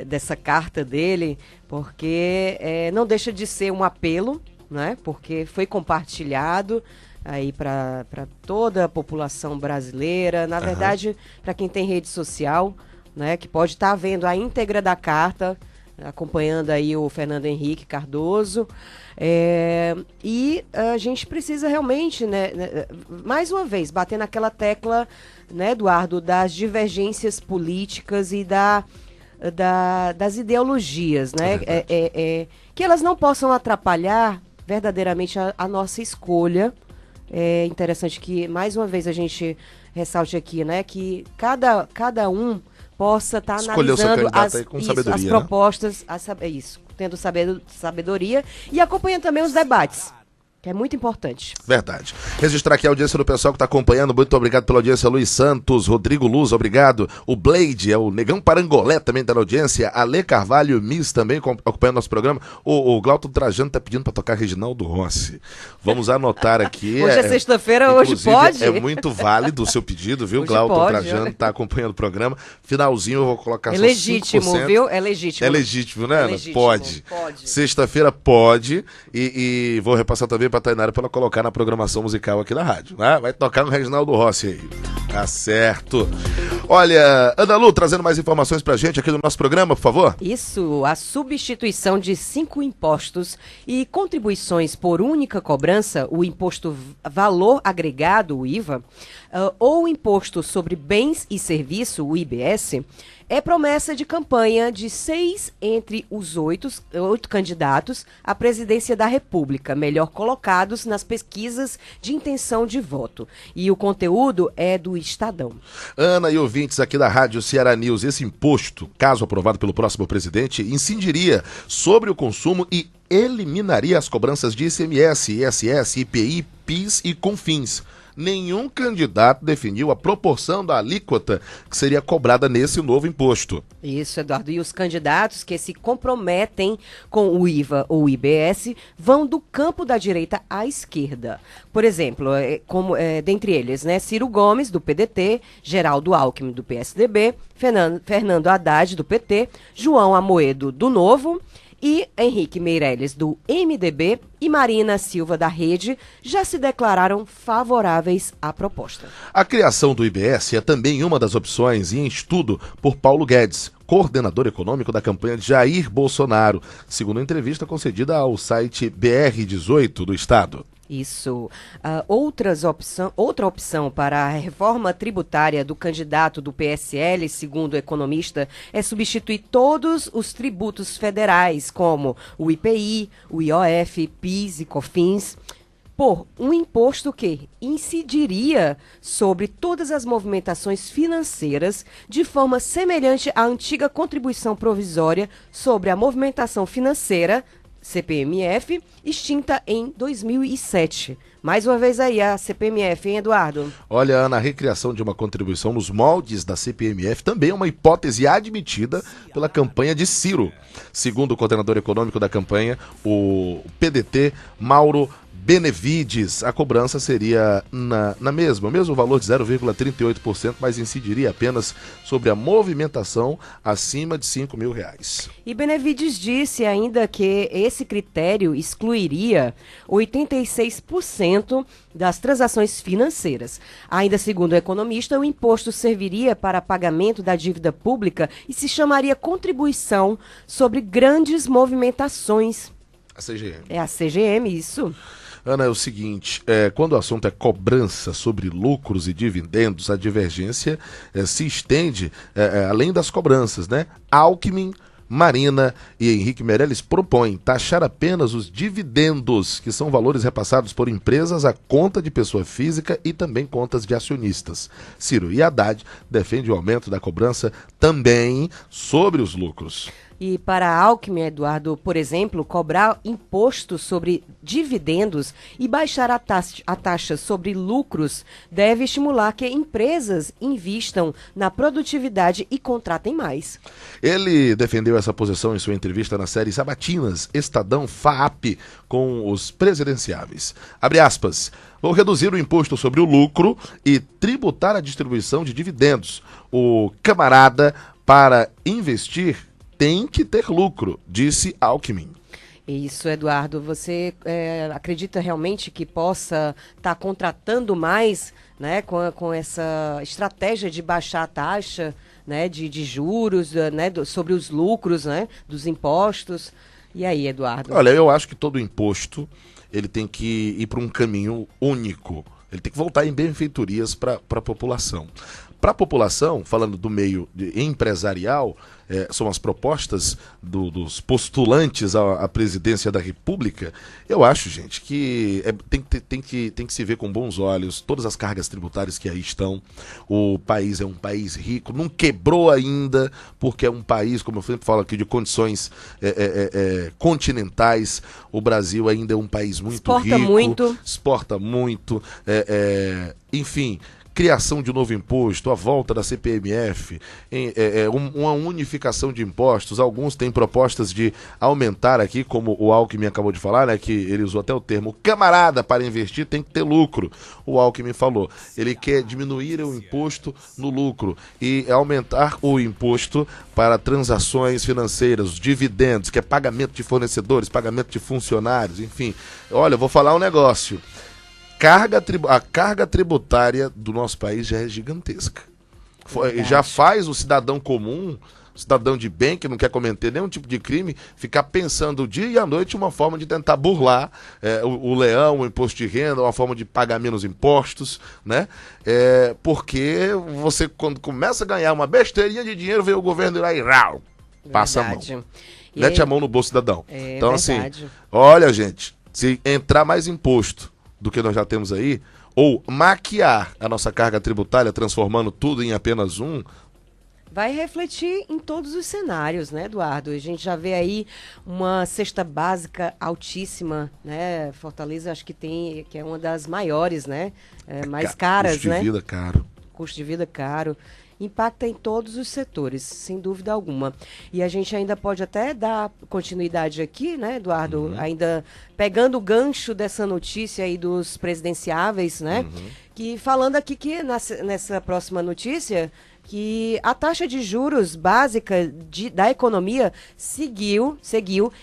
Dessa carta dele, porque não deixa de ser um apelo, né? Porque foi compartilhado aí para toda a população brasileira, na verdade, para quem tem rede social, né, que pode estar vendo a íntegra da carta, acompanhando aí o Fernando Henrique Cardoso. E a gente precisa realmente, né, mais uma vez, bater naquela tecla, né, Eduardo, das divergências políticas e das ideologias, né? Que elas não possam atrapalhar verdadeiramente a nossa escolha. É interessante que, mais uma vez, a gente ressalte aqui, né, que cada um possa estar analisando as propostas, tendo sabedoria e acompanhando também os debates, que é muito importante. Verdade. Registrar aqui a audiência do pessoal que está acompanhando. Muito obrigado pela audiência. Luiz Santos, Rodrigo Luz, obrigado. O Blade, o Negão Parangolé também está na audiência. Ale Carvalho, Miss também acompanhando nosso programa. O Glauton Trajano está pedindo para tocar Reginaldo Rossi. Vamos anotar aqui. Hoje é sexta-feira, hoje pode. É muito válido o seu pedido, viu? Glauton Trajano está acompanhando o programa. Finalzinho eu vou colocar só 5%. Legítimo, viu? É legítimo. É legítimo, né, Ana? Legítimo. Pode. Sexta-feira pode. E vou repassar também pra Tainara pra ela colocar na programação musical aqui na rádio, né? Vai tocar no Reginaldo Rossi aí. Tá certo. Olha, Ana Lu, trazendo mais informações pra gente aqui no nosso programa, por favor. Isso, a substituição de 5 impostos e contribuições por única cobrança, o imposto valor agregado, o IVA, ou o Imposto sobre Bens e Serviços, o IBS, é promessa de campanha de 6 entre os 8 candidatos à presidência da República, melhor colocados nas pesquisas de intenção de voto. E o conteúdo é do Estadão. Ana e ouvintes aqui da Rádio Ceará News, esse imposto, caso aprovado pelo próximo presidente, incidiria sobre o consumo e eliminaria as cobranças de ICMS, ISS, IPI, PIS e CONFINS. Nenhum candidato definiu a proporção da alíquota que seria cobrada nesse novo imposto. Isso, Eduardo. E os candidatos que se comprometem com o IVA ou IBS vão do campo da direita à esquerda. Por exemplo, dentre eles, né, Ciro Gomes, do PDT, Geraldo Alckmin, do PSDB, Fernando Haddad, do PT, João Amoedo, do Novo, e Henrique Meirelles, do MDB, e Marina Silva, da Rede, já se declararam favoráveis à proposta. A criação do IBS é também uma das opções em estudo por Paulo Guedes, coordenador econômico da campanha de Jair Bolsonaro, segundo entrevista concedida ao site BR18 do Estado. Isso. Outra opção para a reforma tributária do candidato do PSL, segundo o economista, é substituir todos os tributos federais, como o IPI, o IOF, PIS e COFINS, por um imposto que incidiria sobre todas as movimentações financeiras de forma semelhante à antiga contribuição provisória sobre a movimentação financeira, CPMF, extinta em 2007. Mais uma vez aí a CPMF, hein, Eduardo? Olha, Ana, a recriação de uma contribuição nos moldes da CPMF também é uma hipótese admitida pela campanha de Ciro. Segundo o coordenador econômico da campanha, o PDT, Mauro Benevides, a cobrança seria o mesmo valor de 0,38%, mas incidiria apenas sobre a movimentação acima de R$5.000. E Benevides disse ainda que esse critério excluiria 86% das transações financeiras. Ainda segundo o economista, o imposto serviria para pagamento da dívida pública e se chamaria contribuição sobre grandes movimentações. A CGM. É a CGM, isso. Ana, é o seguinte, quando o assunto é cobrança sobre lucros e dividendos, a divergência se estende além das cobranças, né? Alckmin, Marina e Henrique Meirelles propõem taxar apenas os dividendos, que são valores repassados por empresas à conta de pessoa física e também contas de acionistas. Ciro e Haddad defendem o aumento da cobrança também sobre os lucros. E para Alckmin, Eduardo, por exemplo, cobrar imposto sobre dividendos e baixar a taxa sobre lucros deve estimular que empresas invistam na produtividade e contratem mais. Ele defendeu essa posição em sua entrevista na série Sabatinas, Estadão FAAP, com os presidenciáveis. Abre aspas. Vou reduzir o imposto sobre o lucro e tributar a distribuição de dividendos. O camarada, para investir, tem que ter lucro, disse Alckmin. Isso, Eduardo. Você acredita realmente que possa estar contratando mais, né, com essa estratégia de baixar a taxa, né, de juros, né, sobre os lucros, né, dos impostos? E aí, Eduardo? Olha, eu acho que todo imposto ele tem que ir para um caminho único. Ele tem que voltar em benfeitorias para a população. Para a população, falando do meio empresarial, são as propostas dos postulantes à presidência da República. Eu acho, gente, que tem que se ver com bons olhos todas as cargas tributárias que aí estão. O país é um país rico, não quebrou ainda, porque é um país, como eu sempre falo aqui, de condições continentais. O Brasil ainda é um país muito rico. Exporta muito. Enfim, criação de novo imposto, a volta da CPMF, uma unificação de impostos. Alguns têm propostas de aumentar aqui, como o Alckmin acabou de falar, né, que ele usou até o termo camarada, para investir tem que ter lucro. O Alckmin falou, ele quer diminuir o imposto no lucro e aumentar o imposto para transações financeiras, os dividendos, que é pagamento de fornecedores, pagamento de funcionários, enfim. Olha, eu vou falar um negócio. A carga tributária do nosso país já é gigantesca. Já faz o cidadão comum cidadão de bem, que não quer cometer nenhum tipo de crime, ficar pensando dia e à noite uma forma de tentar burlar o leão, o imposto de renda, uma forma de pagar menos impostos, né? Porque você, quando começa a ganhar uma besteirinha de dinheiro, vem o governo ir lá e rau, passa a mão. Mete a mão no bolso cidadão. Então, verdade. assim, olha, gente, se entrar mais imposto do que nós já temos aí, ou maquiar a nossa carga tributária, transformando tudo em apenas um, vai refletir em todos os cenários, né, Eduardo? A gente já vê aí uma cesta básica altíssima, né? Fortaleza acho que é uma das maiores, né? Mais caras, custo de vida caro. Custo de vida caro. Impacta em todos os setores, sem dúvida alguma. E a gente ainda pode até dar continuidade aqui, né, Eduardo? Ainda pegando o gancho dessa notícia aí dos presidenciáveis, né? Que falando aqui que nessa próxima notícia, que a taxa de juros básica da economia seguiu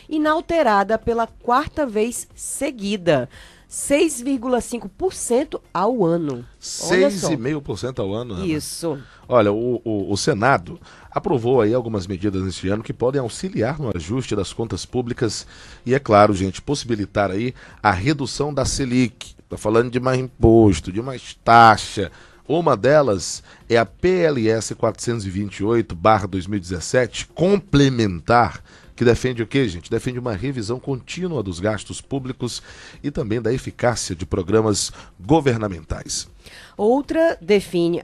inalterada pela 4ª vez seguida. 6,5% ao ano. 6,5% ao ano, Ana? Isso. Olha, o Senado aprovou aí algumas medidas neste ano que podem auxiliar no ajuste das contas públicas e, é claro, gente, possibilitar aí a redução da Selic. Está falando de mais imposto, de mais taxa. Uma delas é a PLS 428/2017, complementar, que defende o quê, gente? Defende uma revisão contínua dos gastos públicos e também da eficácia de programas governamentais. A outra define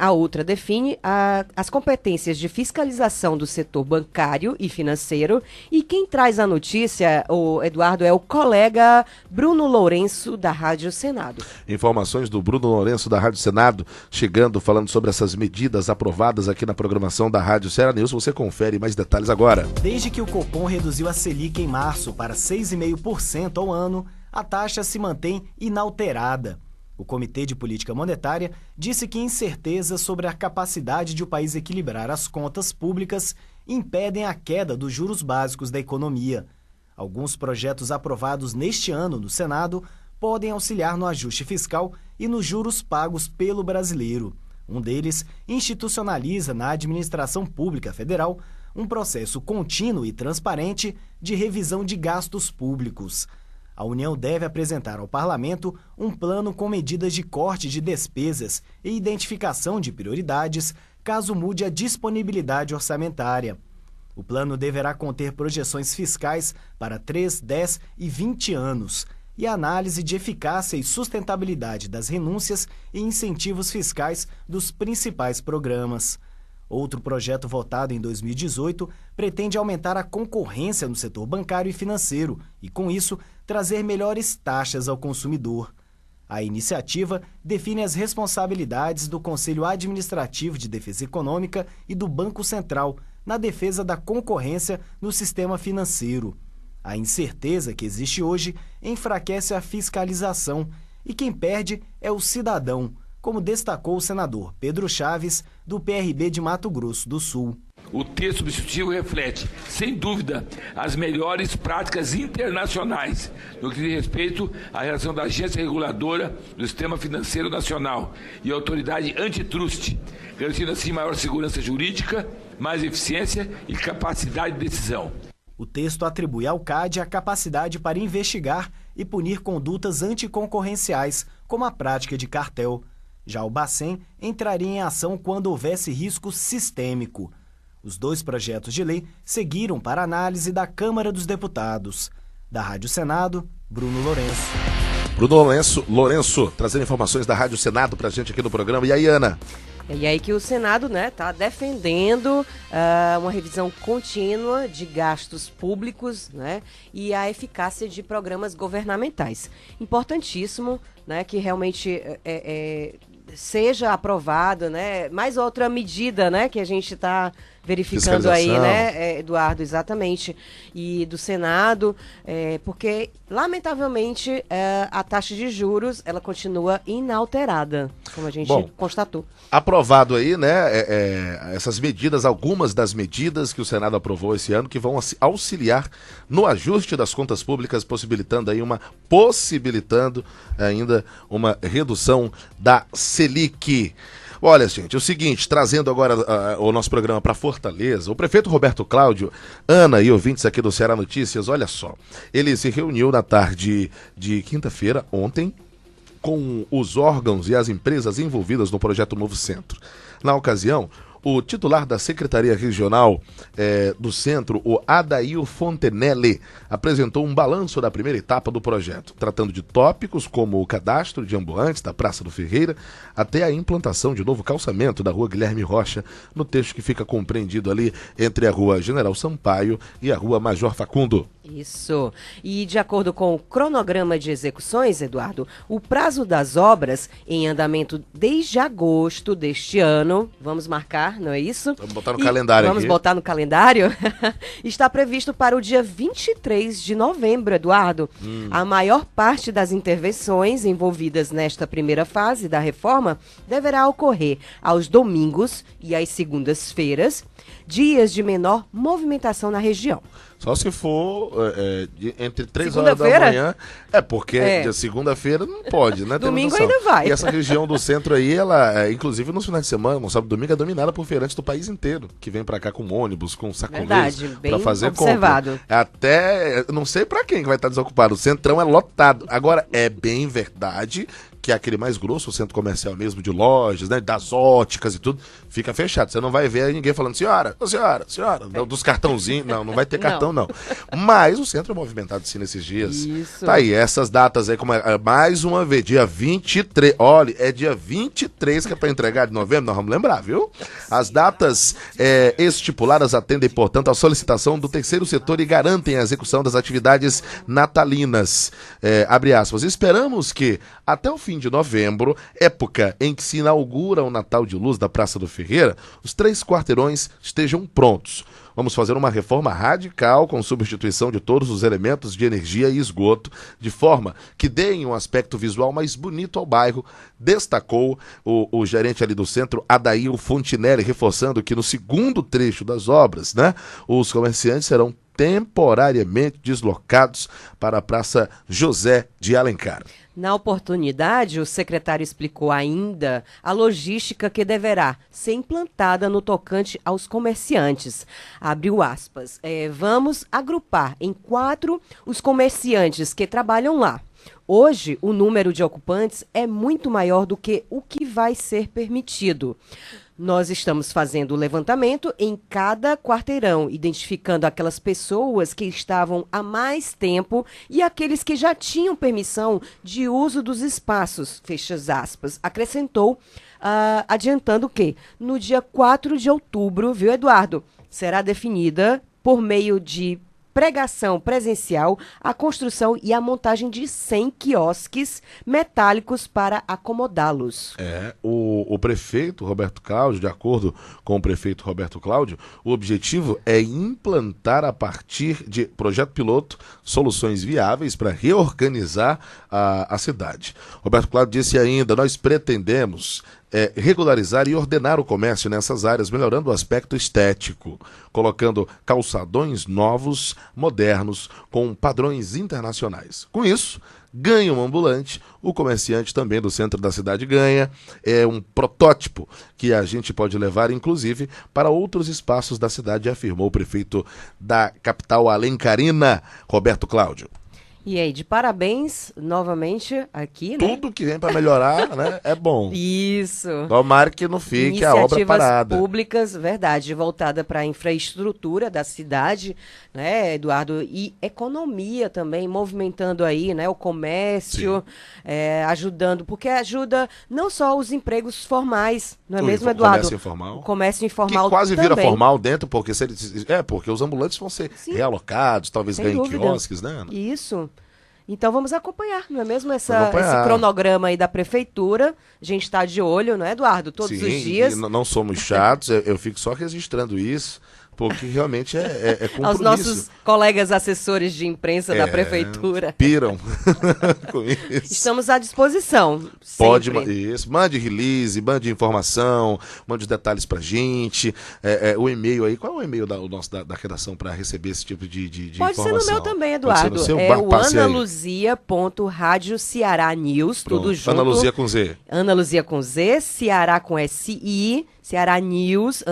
as competências de fiscalização do setor bancário e financeiro. E quem traz a notícia, o Eduardo, é o colega Bruno Lourenço, da Rádio Senado. Informações do Bruno Lourenço, da Rádio Senado, chegando, falando sobre essas medidas aprovadas aqui na programação da Rádio Ceará News. Você confere mais detalhes agora. Desde que o Copom reduziu a Selic em março para 6,5% ao ano, a taxa se mantém inalterada. O Comitê de Política Monetária disse que incertezas sobre a capacidade de o país equilibrar as contas públicas impedem a queda dos juros básicos da economia. Alguns projetos aprovados neste ano no Senado podem auxiliar no ajuste fiscal e nos juros pagos pelo brasileiro. Um deles institucionaliza na administração pública federal um processo contínuo e transparente de revisão de gastos públicos. A União deve apresentar ao Parlamento um plano com medidas de corte de despesas e identificação de prioridades, caso mude a disponibilidade orçamentária. O plano deverá conter projeções fiscais para 3, 10 e 20 anos e análise de eficácia e sustentabilidade das renúncias e incentivos fiscais dos principais programas. Outro projeto votado em 2018 pretende aumentar a concorrência no setor bancário e financeiro e, com isso, trazer melhores taxas ao consumidor. A iniciativa define as responsabilidades do Conselho Administrativo de Defesa Econômica e do Banco Central na defesa da concorrência no sistema financeiro. A incerteza que existe hoje enfraquece a fiscalização e quem perde é o cidadão, como destacou o senador Pedro Chaves, do PRB de Mato Grosso do Sul. O texto substitutivo reflete, sem dúvida, as melhores práticas internacionais no que diz respeito à relação da agência reguladora do sistema financeiro nacional e a autoridade antitrust, garantindo assim maior segurança jurídica, mais eficiência e capacidade de decisão. O texto atribui ao CAD a capacidade para investigar e punir condutas anticoncorrenciais, como a prática de cartel. Já o Bacen entraria em ação quando houvesse risco sistêmico. Os dois projetos de lei seguiram para análise da Câmara dos Deputados. Da Rádio Senado, Bruno Lourenço. Bruno Lourenço, trazendo informações da Rádio Senado pra gente aqui no programa. E aí, Ana? E aí que o Senado, né, tá defendendo uma revisão contínua de gastos públicos, né, e a eficácia de programas governamentais. Importantíssimo, né, que realmente seja aprovado, né, mais outra medida, né, que a gente está verificando aí, né, Eduardo, exatamente, e do Senado, porque, lamentavelmente, a taxa de juros, ela continua inalterada, como a gente constatou. Aprovado aí, né, essas medidas, algumas das medidas que o Senado aprovou esse ano, que vão auxiliar no ajuste das contas públicas, possibilitando ainda uma redução da Selic. Olha, gente, é o seguinte, trazendo agora o nosso programa para Fortaleza, o prefeito Roberto Cláudio, Ana e ouvintes aqui do Ceará Notícias, olha só, ele se reuniu na tarde de quinta-feira, ontem, com os órgãos e as empresas envolvidas no projeto Novo Centro. Na ocasião, o titular da Secretaria Regional do Centro, o Adair Fontenelle, apresentou um balanço da primeira etapa do projeto, tratando de tópicos como o cadastro de ambulantes da Praça do Ferreira, até a implantação de novo calçamento da Rua Guilherme Rocha, no trecho que fica compreendido ali entre a Rua General Sampaio e a Rua Major Facundo. Isso. E de acordo com o cronograma de execuções, Eduardo, o prazo das obras em andamento desde agosto deste ano, vamos marcar, não é isso? Vamos botar no calendário vamos aqui. Botar no calendário, está previsto para o dia 23 de novembro, Eduardo. A maior parte das intervenções envolvidas nesta primeira fase da reforma deverá ocorrer aos domingos e às segundas-feiras, dias de menor movimentação na região. Só se for entre 3 horas da manhã. Porque de segunda-feira não pode, né? Domingo ainda vai. E essa região do centro aí, ela, inclusive nos finais de semana, no sábado e domingo, é dominada por feirantes do país inteiro, que vem pra cá com ônibus, com sacoleiros, pra fazer observado. compra. Até, não sei pra quem que vai estar desocupado, o centrão é lotado. Agora, é bem verdade que é aquele mais grosso, o centro comercial mesmo, de lojas, né, das óticas e tudo, fica fechado. Você não vai ver ninguém falando, senhora, dos cartãozinhos. Não vai ter cartão, não. Mas o centro é movimentado sim nesses dias. Isso. Tá aí, essas datas aí, como mais uma vez, dia 23. Olha, é dia 23 que é pra entregar de novembro, nós vamos lembrar, viu? As datas estipuladas atendem, portanto, à solicitação do terceiro setor e garantem a execução das atividades natalinas. Abre aspas. Esperamos que, até o fim de novembro, época em que se inaugura o Natal de Luz da Praça do Ferreira, os 3 quarteirões estejam prontos. Vamos fazer uma reforma radical com substituição de todos os elementos de energia e esgoto, de forma que deem um aspecto visual mais bonito ao bairro, destacou o gerente ali do centro, Adair Fontenelle, reforçando que no segundo trecho das obras, né, os comerciantes serão temporariamente deslocados para a Praça José de Alencar. Na oportunidade, o secretário explicou ainda a logística que deverá ser implantada no tocante aos comerciantes. Abriu aspas. Vamos agrupar em 4 os comerciantes que trabalham lá. Hoje, o número de ocupantes é muito maior do que o que vai ser permitido. Nós estamos fazendo o levantamento em cada quarteirão, identificando aquelas pessoas que estavam há mais tempo e aqueles que já tinham permissão de uso dos espaços, fecha aspas. Acrescentou, adiantando que no dia 4 de outubro, viu, Eduardo, será definida por meio de pregação presencial, a construção e a montagem de 100 quiosques metálicos para acomodá-los. O prefeito Roberto Cláudio, de acordo com o prefeito Roberto Cláudio, o objetivo é implantar a partir de projeto piloto soluções viáveis para reorganizar a cidade. Roberto Cláudio disse ainda, nós pretendemos regularizar e ordenar o comércio nessas áreas, melhorando o aspecto estético, colocando calçadões novos, modernos, com padrões internacionais. Com isso, ganha um ambulante, o comerciante também do centro da cidade ganha, é um protótipo que a gente pode levar, inclusive, para outros espaços da cidade, afirmou o prefeito da capital alencarina, Roberto Cláudio. E aí, de parabéns, novamente, aqui, né? Tudo que vem para melhorar, né, é bom. Isso. Tomara que não fique a obra parada. Iniciativas públicas, verdade, voltada para a infraestrutura da cidade, né, Eduardo? E economia também, movimentando aí, né, o comércio, ajudando, porque ajuda não só os empregos formais, não é mesmo, Eduardo? Comércio informal. O comércio informal que quase também vira formal dentro, porque porque os ambulantes vão ser realocados, talvez ganhem quiosques, né, Ana? Isso. Então vamos acompanhar, não é mesmo? Esse cronograma aí da prefeitura. A gente está de olho, não é, Eduardo? Todos os dias. Não somos chatos, eu fico só registrando isso. Porque realmente é compromisso. Aos nossos colegas assessores de imprensa da prefeitura. Piram com isso. Estamos à disposição. Pode, sempre. isso. Mande release, mande informação, mande os detalhes pra gente. O e-mail aí, qual é o e-mail da redação para receber esse tipo de Pode informação? ser no meu também, Eduardo. É o analuzia.radiocearanews, tudo junto. Ana Luzia com Z. Ana Luzia com Z, Ceará com S-I, Ceará News,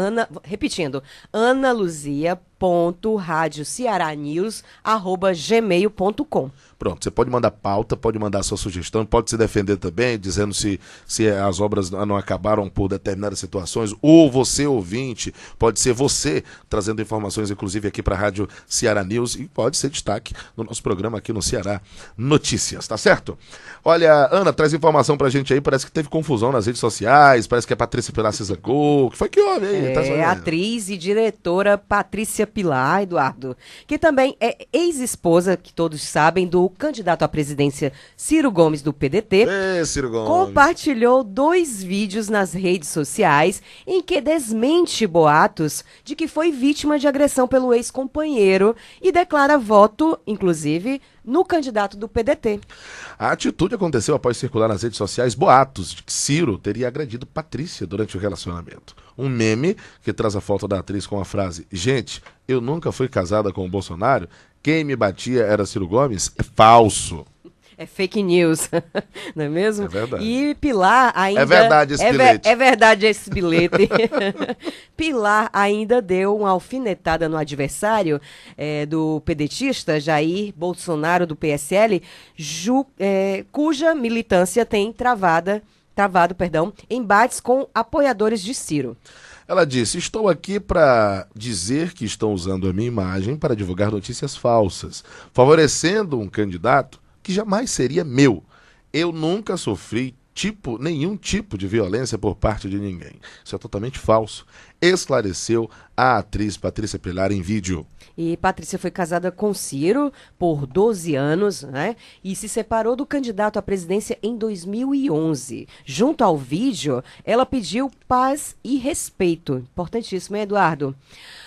repetindo, analuzia.radiocearanews@gmail.com. Pronto, você pode mandar pauta, pode mandar sua sugestão, pode se defender também, dizendo se as obras não acabaram por determinadas situações, ou você, ouvinte, pode ser você trazendo informações, inclusive aqui para a Rádio Ceará News, e pode ser destaque no nosso programa aqui no Ceará Notícias, tá certo? Olha, Ana, traz informação pra gente aí, parece que teve confusão nas redes sociais, parece que a Patrícia Pilar se zangou, o que foi que houve aí? A atriz e diretora Patrícia Pilar, Eduardo, que também é ex-esposa, que todos sabem, do candidato à presidência Ciro Gomes, do PDT, Ciro Gomes, compartilhou 2 vídeos nas redes sociais em que desmente boatos de que foi vítima de agressão pelo ex-companheiro e declara voto, inclusive, no candidato do PDT. A atitude aconteceu após circular nas redes sociais boatos de que Ciro teria agredido Patrícia durante o relacionamento. Um meme que traz a foto da atriz com a frase: "Gente, eu nunca fui casada com o Bolsonaro, quem me batia era Ciro Gomes", é falso. É fake news, não é mesmo? É verdade. E Pilar ainda... É verdade esse bilhete. É verdade esse bilhete. Pilar ainda deu uma alfinetada no adversário do pedetista Jair Bolsonaro, do PSL, cuja militância tem travado, embates com apoiadores de Ciro. Ela disse: "Estou aqui para dizer que estão usando a minha imagem para divulgar notícias falsas, favorecendo um candidato que jamais seria meu. Eu nunca sofri nenhum tipo de violência por parte de ninguém. Isso é totalmente falso", esclareceu a atriz Patrícia Pilar em vídeo. E Patrícia foi casada com Ciro por 12 anos, né? E se separou do candidato à presidência em 2011. Junto ao vídeo, ela pediu paz e respeito. Importantíssimo, hein, Eduardo?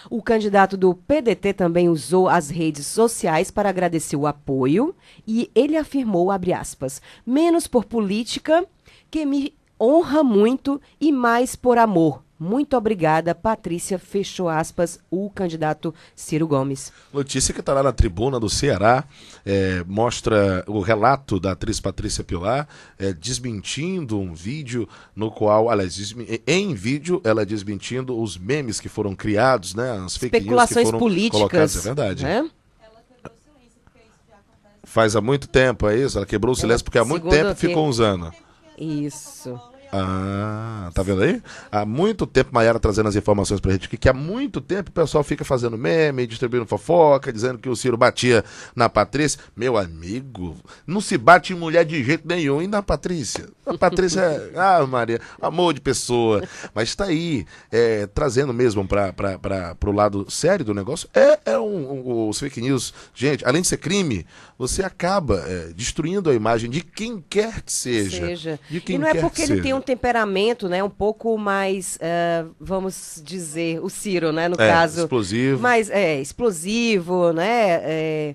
O candidato do PDT também usou as redes sociais para agradecer o apoio e ele afirmou, abre aspas, "menos por política, que me honra muito, e mais por amor. Muito obrigada, Patrícia", fechou aspas, o candidato Ciro Gomes. Notícia que está lá na tribuna do Ceará, mostra o relato da atriz Patrícia Pilar, desmentindo um vídeo no qual, aliás, em vídeo, ela desmentindo os memes que foram criados, né, as fake news que foram colocadas, é verdade. Né? Faz há muito tempo, é isso? Ela quebrou o silêncio porque há muito tempo ficou usando. Isso. Ah, tá vendo aí? Há muito tempo, Maiara trazendo as informações pra gente, que há muito tempo o pessoal fica fazendo meme, distribuindo fofoca, dizendo que o Ciro batia na Patrícia. Meu amigo, não se bate em mulher de jeito nenhum, e na Patrícia? A Patrícia é, Maria, amor de pessoa. Mas tá aí, trazendo mesmo pro lado sério do negócio, os fake news. Gente, além de ser crime, você acaba destruindo a imagem de quem quer que seja. De quem e não é quer porque ele tem um temperamento, né, um pouco mais, vamos dizer, o Ciro, né, no caso. Explosivo. Mais explosivo, né,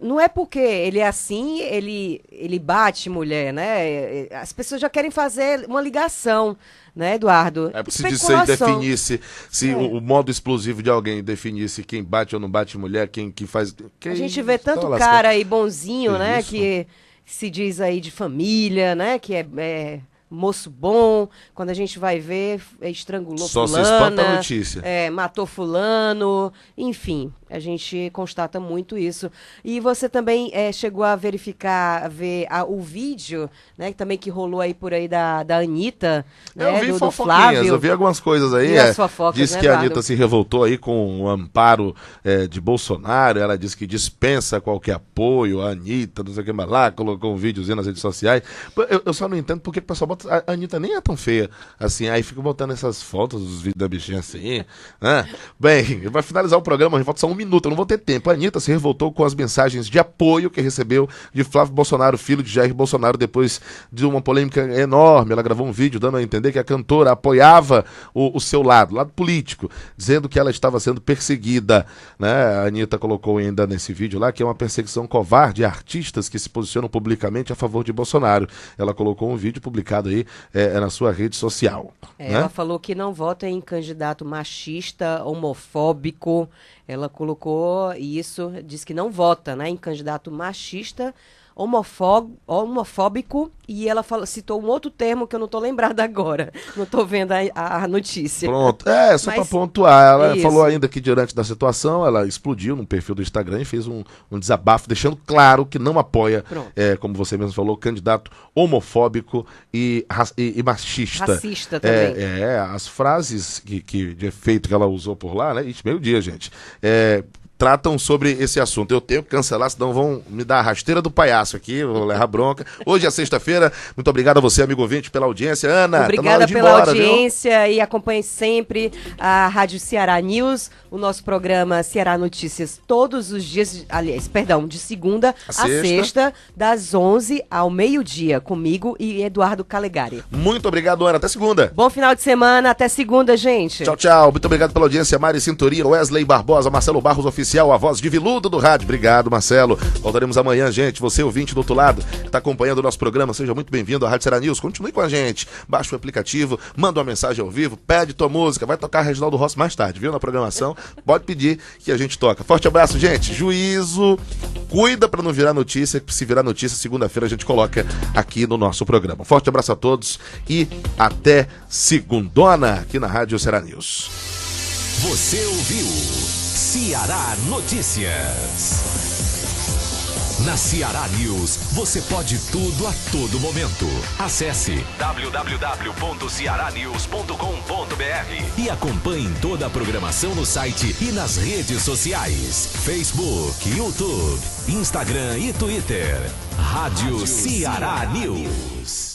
não é porque ele é assim, ele bate mulher, né, as pessoas já querem fazer uma ligação, né, Eduardo? Se definisse, se o modo explosivo de alguém definisse quem bate ou não bate mulher, quem faz... A gente vê tanto cara aí bonzinho, né, que se diz aí de família, né, que é moço bom, quando a gente vai ver, estrangulou só fulana. Só se espanta a notícia. Matou fulano, enfim, a gente constata muito isso. E você também chegou a ver o vídeo, né, também que rolou aí por aí da Anitta, eu né, vi do Flávio. Eu vi algumas coisas aí. Disse, né, que a Anitta se revoltou aí com o amparo de Bolsonaro, ela disse que dispensa qualquer apoio, a Anitta, não sei o que mais lá, colocou um videozinho nas redes sociais. Eu só não entendo porque o pessoal bota fotos, a Anitta nem é tão feia assim, aí fica botando essas fotos, os vídeos da bichinha assim, né? Bem, vai finalizar o programa, falta só 1 minuto, eu não vou ter tempo. A Anitta se revoltou com as mensagens de apoio que recebeu de Flávio Bolsonaro, filho de Jair Bolsonaro, depois de uma polêmica enorme. Ela gravou um vídeo dando a entender que a cantora apoiava o seu lado político, dizendo que ela estava sendo perseguida, né? A Anitta colocou ainda nesse vídeo lá que é uma perseguição covarde a artistas que se posicionam publicamente a favor de Bolsonaro. Ela colocou um vídeo publicado aí na sua rede social. Né? Ela falou que não vota em candidato machista, homofóbico. Ela colocou isso, diz que não vota, né, em candidato machista, homofóbico, e ela citou um outro termo que eu não estou lembrada agora. Não estou vendo a notícia. Pronto. Só para pontuar. Ela falou ainda que diante da situação, ela explodiu no perfil do Instagram e fez um desabafo, deixando claro que não apoia, como você mesmo falou, candidato homofóbico e machista. Racista também. As frases de efeito que ela usou por lá, né? Meio-dia, gente. Tratam sobre esse assunto. Eu tenho que cancelar, senão vão me dar a rasteira do palhaço aqui, vou levar bronca. Hoje é sexta-feira. Muito obrigado a você, amigo ouvinte, pela audiência. Ana, obrigada pela audiência, viu? E acompanhe sempre a Rádio Ceará News, o nosso programa Ceará Notícias, todos os dias, de segunda a sexta, das 11 ao meio-dia, comigo e Eduardo Calegari. Muito obrigado, Ana. Até segunda. Bom final de semana, até segunda, gente. Tchau, tchau. Muito obrigado pela audiência. Mari Cinturia, Wesley Barbosa, Marcelo Barros, oficial, a voz de Viludo do rádio. Obrigado, Marcelo. Voltaremos amanhã, gente. Você, ouvinte do outro lado, que está acompanhando o nosso programa, seja muito bem-vindo à Rádio Ceará News. Continue com a gente. Baixa o aplicativo, manda uma mensagem ao vivo, pede tua música. Vai tocar Reginaldo Rossi mais tarde, viu? Na programação. Pode pedir que a gente toca. Forte abraço, gente. Juízo. Cuida para não virar notícia. Se virar notícia, segunda-feira a gente coloca aqui no nosso programa. Forte abraço a todos e até segundona aqui na Rádio Ceará News. Você ouviu Ceará Notícias. Na Ceará News, você pode tudo a todo momento. Acesse www.cearanews.com.br e acompanhe toda a programação no site e nas redes sociais. Facebook, YouTube, Instagram e Twitter. Rádio Ceará News.